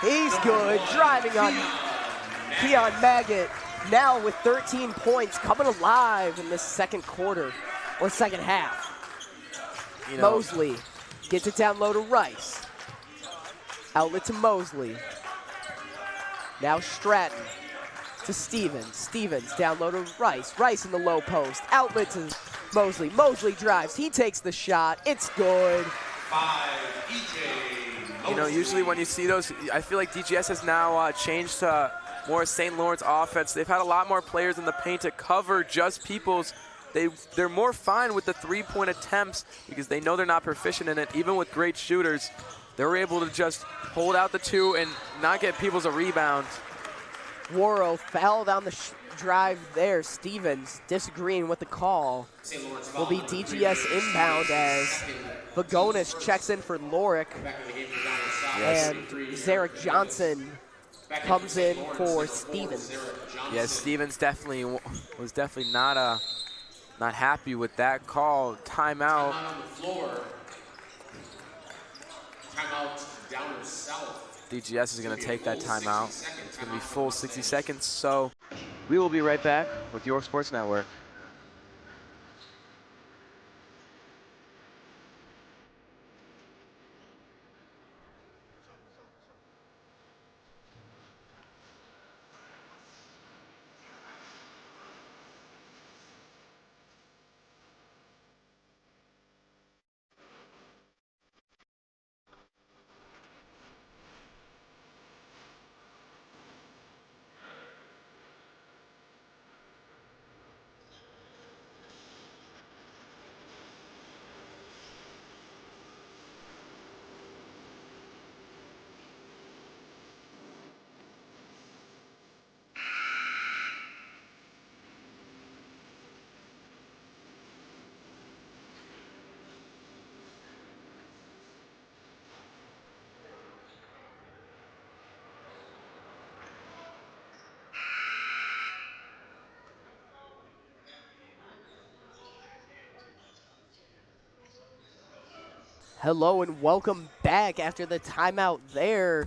He's good, driving on Keon Maggot. Now with 13 points, coming alive in the second quarter, or second half. You know, Mosley gets it down low to Rice. Outlet to Mosley. Now Stratton to Stevens. Stevens down low to Rice. Rice in the low post. Outlet to Mosley. Mosley drives. He takes the shot. It's good. 5, EJ. You know, usually when you see those, I feel like DGS has now changed to more St. Lawrence offense. They've had a lot more players in the paint to cover just Peoples they're more fine with the three-point attempts because they know they're not proficient in it. Even with great shooters, they're able to just hold out the two and not get people's a rebound. Waro fouled on the drive there. Stevens disagreeing with the call. Will be DGS inbound as Vagonis checks in for Lorick. Yes. And Zarek Johnson comes in for Stevens. Yes, Stevens definitely was not happy with that call. Timeout. Timeout Downers South. DGS is going to take that timeout. It's going to be full 60 seconds. So we will be right back with York Sports Network. Hello and welcome back after the timeout there.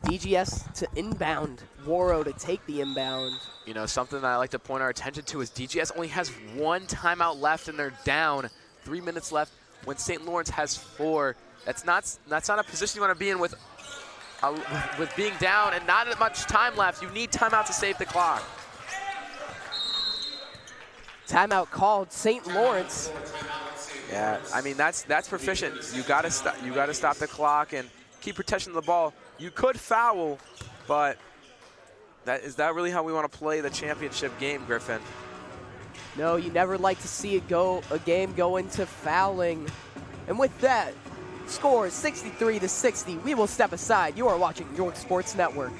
DGS to inbound, Waro to take the inbound. You know, something that I like to point our attention to is DGS only has one timeout left and they're down. 3 minutes left when St. Lawrence has 4. That's not a position you want to be in with being down and not much time left. You need timeout to save the clock. Timeout called St. Lawrence. Yeah, I mean that's proficient. You gotta stop the clock and keep protection of the ball. You could foul, but is that really how we want to play the championship game, Griffin? No, you never like to see a game go into fouling. And with that, score 63-60. We will step aside. You are watching York Sports Network.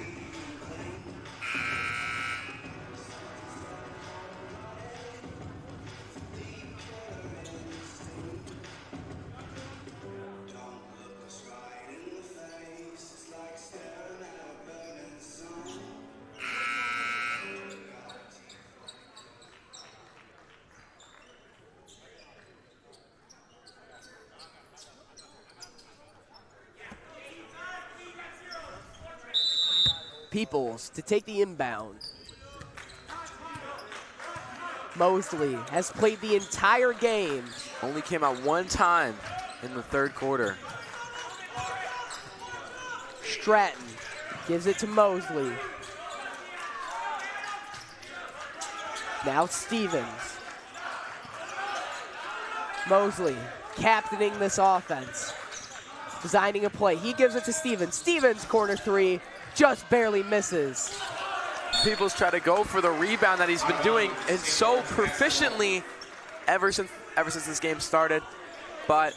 Peoples to take the inbound. Mosley has played the entire game. Only came out one time in the third quarter. Stratton gives it to Mosley. Now Stevens. Mosley captaining this offense. Designing a play. He gives it to Stevens. Stevens, corner three. Just barely misses. Peoples try to go for the rebound that he's been doing and so proficiently ever since this game started. But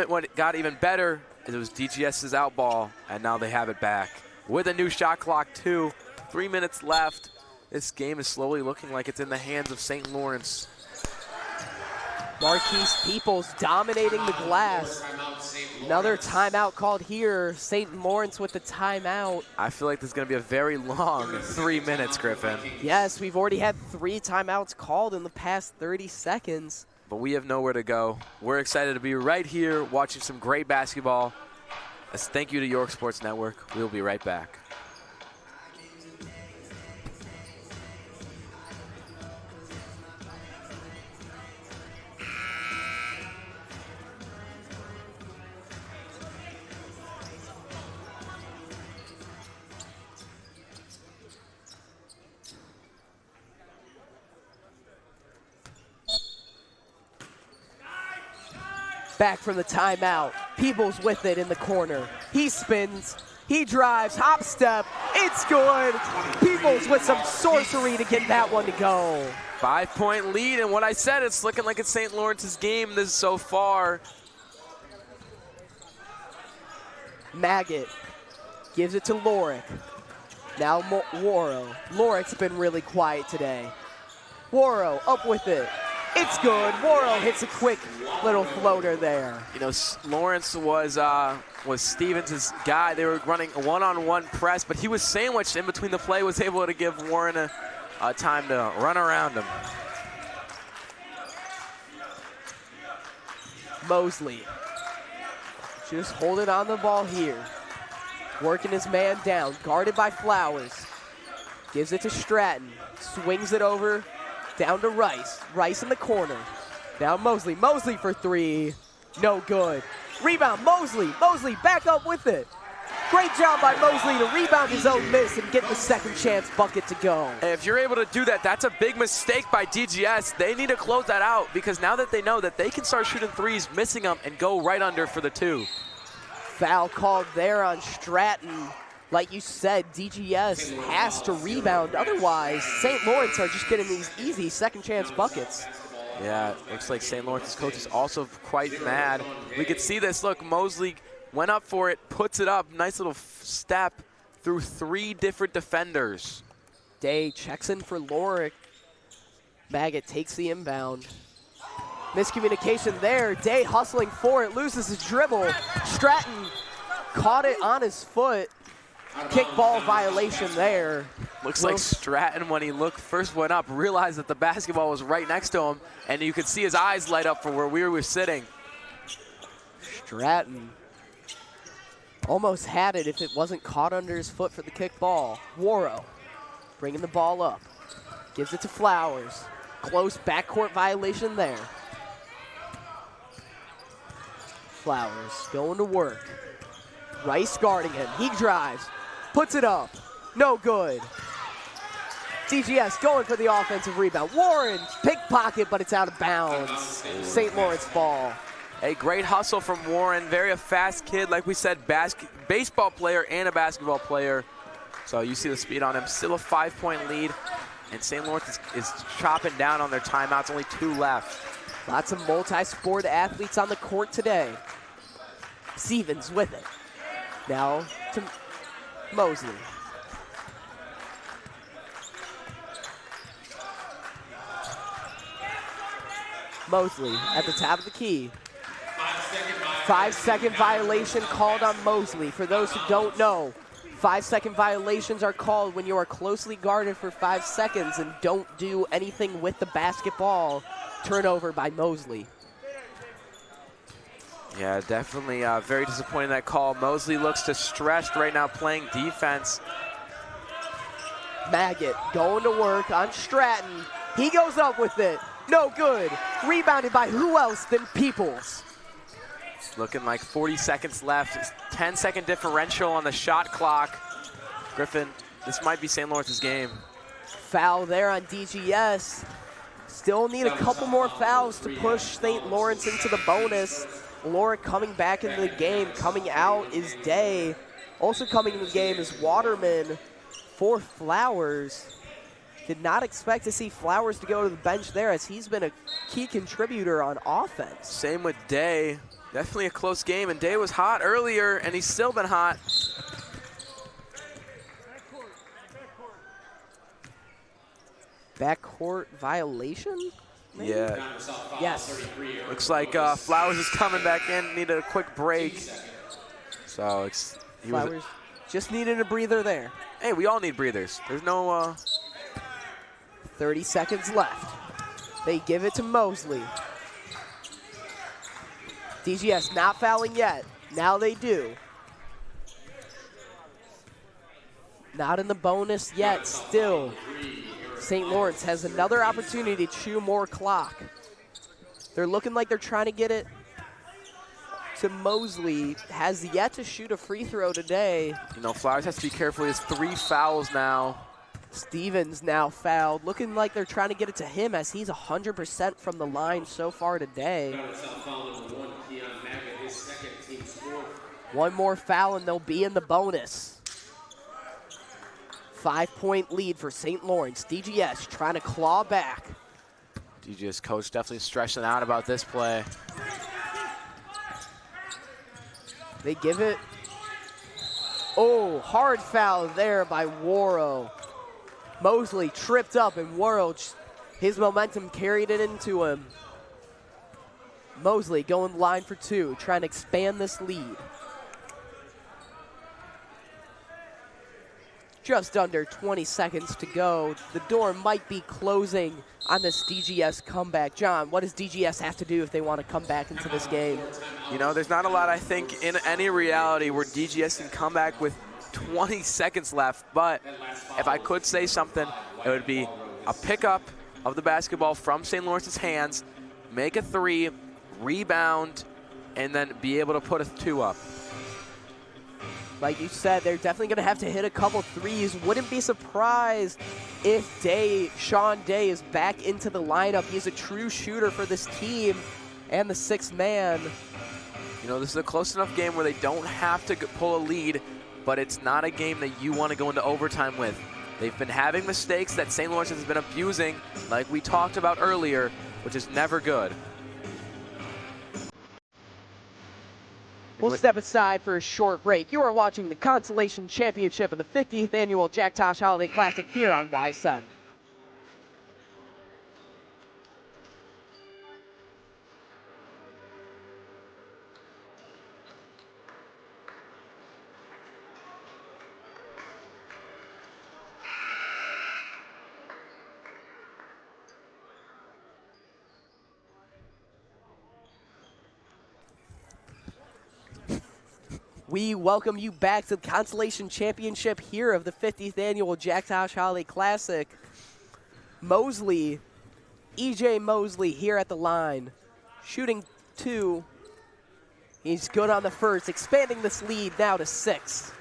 what got even better is it was DGS's out ball, and now they have it back. With a new shot clock too, 3 minutes left. This game is slowly looking like it's in the hands of St. Lawrence. Marquise Peoples dominating the glass. Another timeout called here. St. Lawrence with the timeout. I feel like this is going to be a very long 3 minutes, Griffin. Yes, we've already had 3 timeouts called in the past 30 seconds. But we have nowhere to go. We're excited to be right here watching some great basketball. As thank you to York Sports Network. We'll be right back. Back from the timeout. Peoples with it in the corner. He spins, he drives, hop step, It's good. Peoples with some sorcery to get that one to go. 5-point lead, and what I said, it's looking like it's St. Lawrence's game this so far. Maggot gives it to Lorick. Now Waro. Loric's been really quiet today. Waro up with it. It's good. Waro hits a quick little floater there. You know, Laurence was Stevens' guy. They were running a one-on-one press, but he was sandwiched in between the play, was able to give Warren a time to run around him. Mosley just holding on the ball here. Working his man down, guarded by Flowers. Gives it to Stratton, swings it over, down to Rice. Rice in the corner. Now Mosley. Mosley for three. No good. Rebound, Mosley. Mosley back up with it. Great job by Mosley to rebound his own miss and get the second chance bucket to go. If you're able to do that, that's a big mistake by DGS. They need to close that out because now that they know that they can start shooting threes, missing them, and go right under for the two. Foul called there on Stratton. Like you said, DGS has to rebound. Otherwise, St. Lawrence are just getting these easy second chance buckets. Yeah, looks like St. Lawrence's coach is also quite mad. We could see this. Look, Mosley went up for it, puts it up. Nice little step through three different defenders. Day checks in for Lorick. Maggot takes the inbound. Miscommunication there. Day hustling for it, loses his dribble. Stratton caught it on his foot. Kickball violation there. Looks like Stratton, when he first went up, realized that the basketball was right next to him, and you could see his eyes light up for where we were sitting. Stratton almost had it if it wasn't caught under his foot for the kickball. Waro bringing the ball up. Gives it to Flowers. Close backcourt violation there. Flowers going to work. Rice guarding him. He drives. Puts it up. No good. DGS going for the offensive rebound. Warren, pickpocket, but it's out of bounds. St. Lawrence ball. A great hustle from Warren. Very a fast kid. Like we said, baseball player and a basketball player. So you see the speed on him. Still a 5-point lead. And St. Lawrence is chopping down on their timeouts. Only 2 left. Lots of multi-sport athletes on the court today. Stevens with it. Now to Mosley. Mosley at the top of the key. 5-second violation called on Mosley. For those who don't know, 5-second violations are called when you are closely guarded for 5 seconds and don't do anything with the basketball. Turnover by Mosley. Yeah, definitely very disappointing that call. Mosley looks distressed right now playing defense. Maggot going to work on Stratton. He goes up with it. No good. Rebounded by who else than Peoples. It's looking like 40 seconds left. 10-second differential on the shot clock. Griffin, this might be St. Lawrence's game. Foul there on DGS. Still need a couple more fouls to push St. Lawrence into the bonus. Lorick coming back into the game. Coming out is Day. Also coming into the game is Waterman for Flowers. Did not expect to see Flowers to go to the bench there, as he's been a key contributor on offense. Same with Day. Definitely a close game, and Day was hot earlier, and he's still been hot. Backcourt violation? Maybe? Yeah. Yes. Looks like Flowers is coming back in. Needed a quick break. So Flowers just needed a breather there. Hey, we all need breathers. There's no 30 seconds left. They give it to Mosley. DGS not fouling yet. Now they do. Not in the bonus yet, still. St. Lawrence has another opportunity to chew more clock. They're looking like they're trying to get it to Mosley. Has yet to shoot a free throw today. You know, Flowers has to be careful. He has 3 fouls now. Stevens now fouled. Looking like they're trying to get it to him, as he's 100% from the line so far today. One more foul and they'll be in the bonus. 5-point lead for St. Lawrence. DGS trying to claw back. DGS coach definitely stressing out about this play. They give it. Oh, hard foul there by Worrell. Mosley tripped up and Worrell, his momentum carried it into him. Mosley going line for two, trying to expand this lead. Just under 20 seconds to go. The door might be closing on this DGS comeback. John, what does DGS have to do if they want to come back into this game? You know, there's not a lot, I think, in any reality where DGS can come back with 20 seconds left. But if I could say something, it would be a pickup of the basketball from St. Lawrence's hands, make a three, rebound, and then be able to put a two up. Like you said, they're definitely going to have to hit a couple threes. Wouldn't be surprised if Sean Day is back into the lineup. He's a true shooter for this team and the sixth man. You know, this is a close enough game where they don't have to pull a lead, but it's not a game that you want to go into overtime with. They've been having mistakes that St. Lawrence has been abusing, like we talked about earlier, which is never good. We'll step aside for a short break. You are watching the Consolation Championship of the 50th Annual Jack Tosh Holiday Classic here on YSN. We welcome you back to the Consolation Championship here of the 50th Annual Jack Tosh Holiday Classic. Mosley, E.J. Mosley here at the line, shooting two. He's good on the first, expanding this lead now to 6.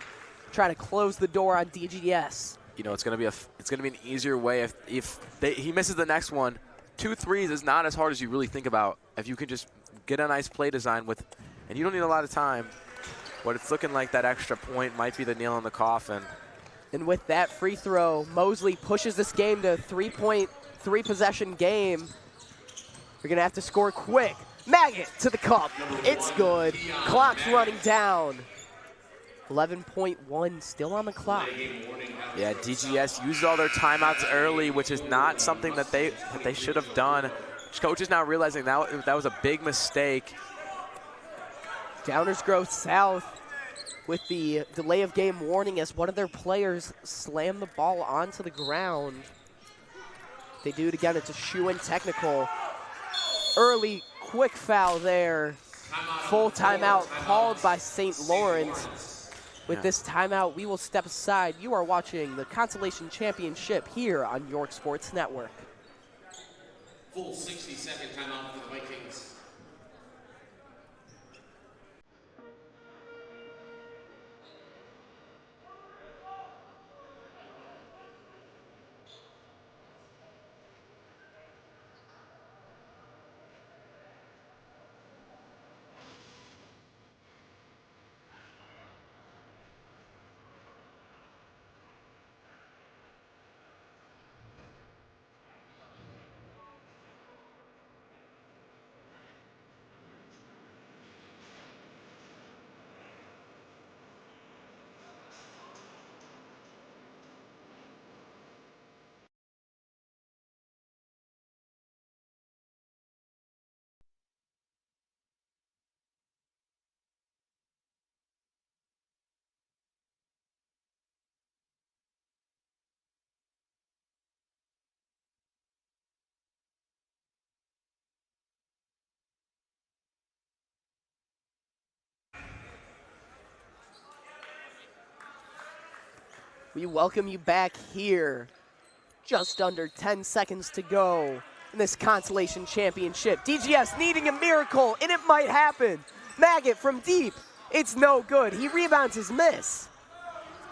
Trying to close the door on DGS. You know, it's gonna be an easier way if he misses the next one. 2 threes is not as hard as you really think about. If you can just get a nice play design with, and you don't need a lot of time. But it's looking like that extra point might be the nail in the coffin. And with that free throw, Mosley pushes this game to a 3-possession game. You're going to have to score quick. Maggot to the cup. It's good. Clock's running down. 11.1 still on the clock. Yeah, DGS used all their timeouts early, which is not something that they should have done. Coach is now realizing that was a big mistake. Downers Grove South with the delay of game warning as one of their players slammed the ball onto the ground. They do it again. It's a shoe-in technical. Early quick foul there. Full timeout called by St. Lawrence. With this timeout, we will step aside. You are watching the Consolation Championship here on York Sports Network. Full 60-second timeout for the Vikings. We welcome you back here. Just under 10 seconds to go in this Consolation Championship. DGS needing a miracle, and it might happen. Maggot from deep. It's no good. He rebounds his miss.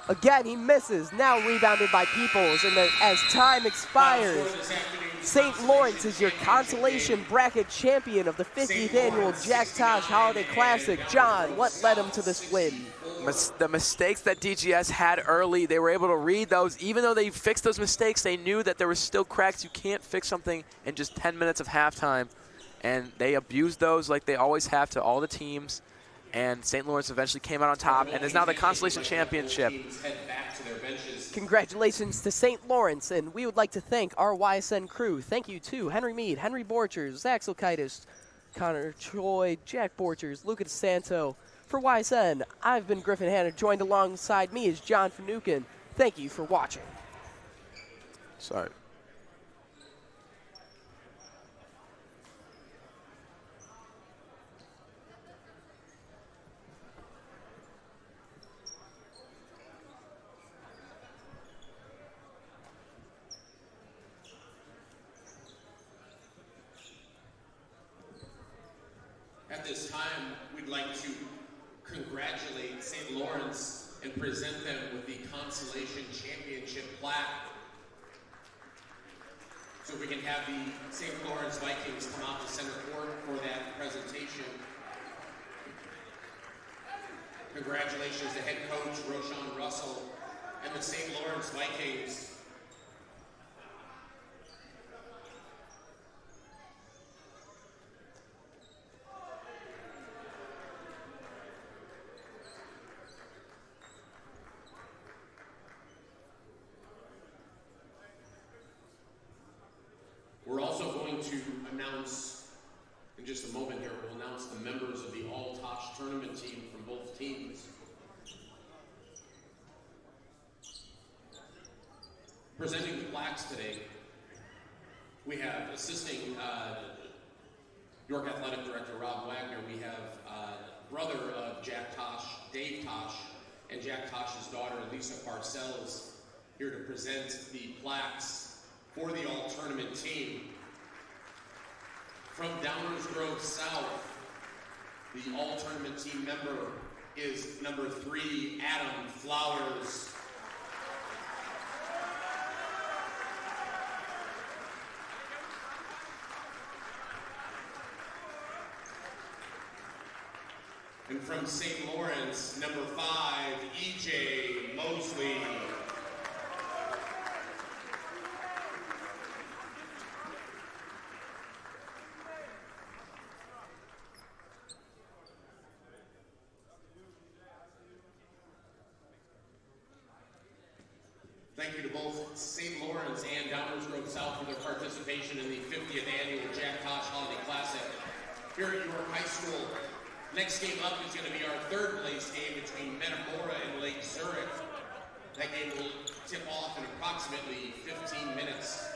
Again, he misses. Now rebounded by Peoples, and as time expires, St. Lawrence is your consolation bracket champion of the 50th Annual Jack Tosh Holiday Classic. John, what led him to this win? The mistakes that DGS had early, they were able to read those. Even though they fixed those mistakes, they knew that there was still cracks. You can't fix something in just 10 minutes of halftime. And they abused those like they always have to all the teams. And St. Lawrence eventually came out on top and is now the Consolation Championship. Congratulations to St. Lawrence, and we would like to thank our YSN crew. Thank you to Henry Meade, Henry Borchers, Zach Silkaitis, Connor Choi, Jack Borchers, Luca DeSanto. For YSN, I've been Griffin Hanna. Joined alongside me is John Finucane. Thank you for watching. Sorry. At this time, we'd like to congratulate St. Lawrence and present them with the Consolation Championship plaque. So if we can have the St. Lawrence Vikings come out to center court for that presentation. Congratulations to head coach Roshan Russell and the St. Lawrence Vikings. We're also going to announce, in just a moment here, we'll announce the members of the All-Tosh tournament team from both teams. Presenting the plaques today, we have assisting York Athletic Director Rob Wagner. We have brother of Jack Tosh, Dave Tosh, and Jack Tosh's daughter, Lisa Parcells, here to present the plaques for the all-tournament team. From Downers Grove South, the all-tournament team member is number 3, Adam Flowers. And from St. Lawrence, number 5, EJ Mosley. Thank you to both St. Lawrence and Downers Grove South for their participation in the 50th annual Jack Tosh Holiday Classic here at York High School. Next game up is going to be our third place game between Metamora and Lake Zurich. That game will tip off in approximately 15 minutes.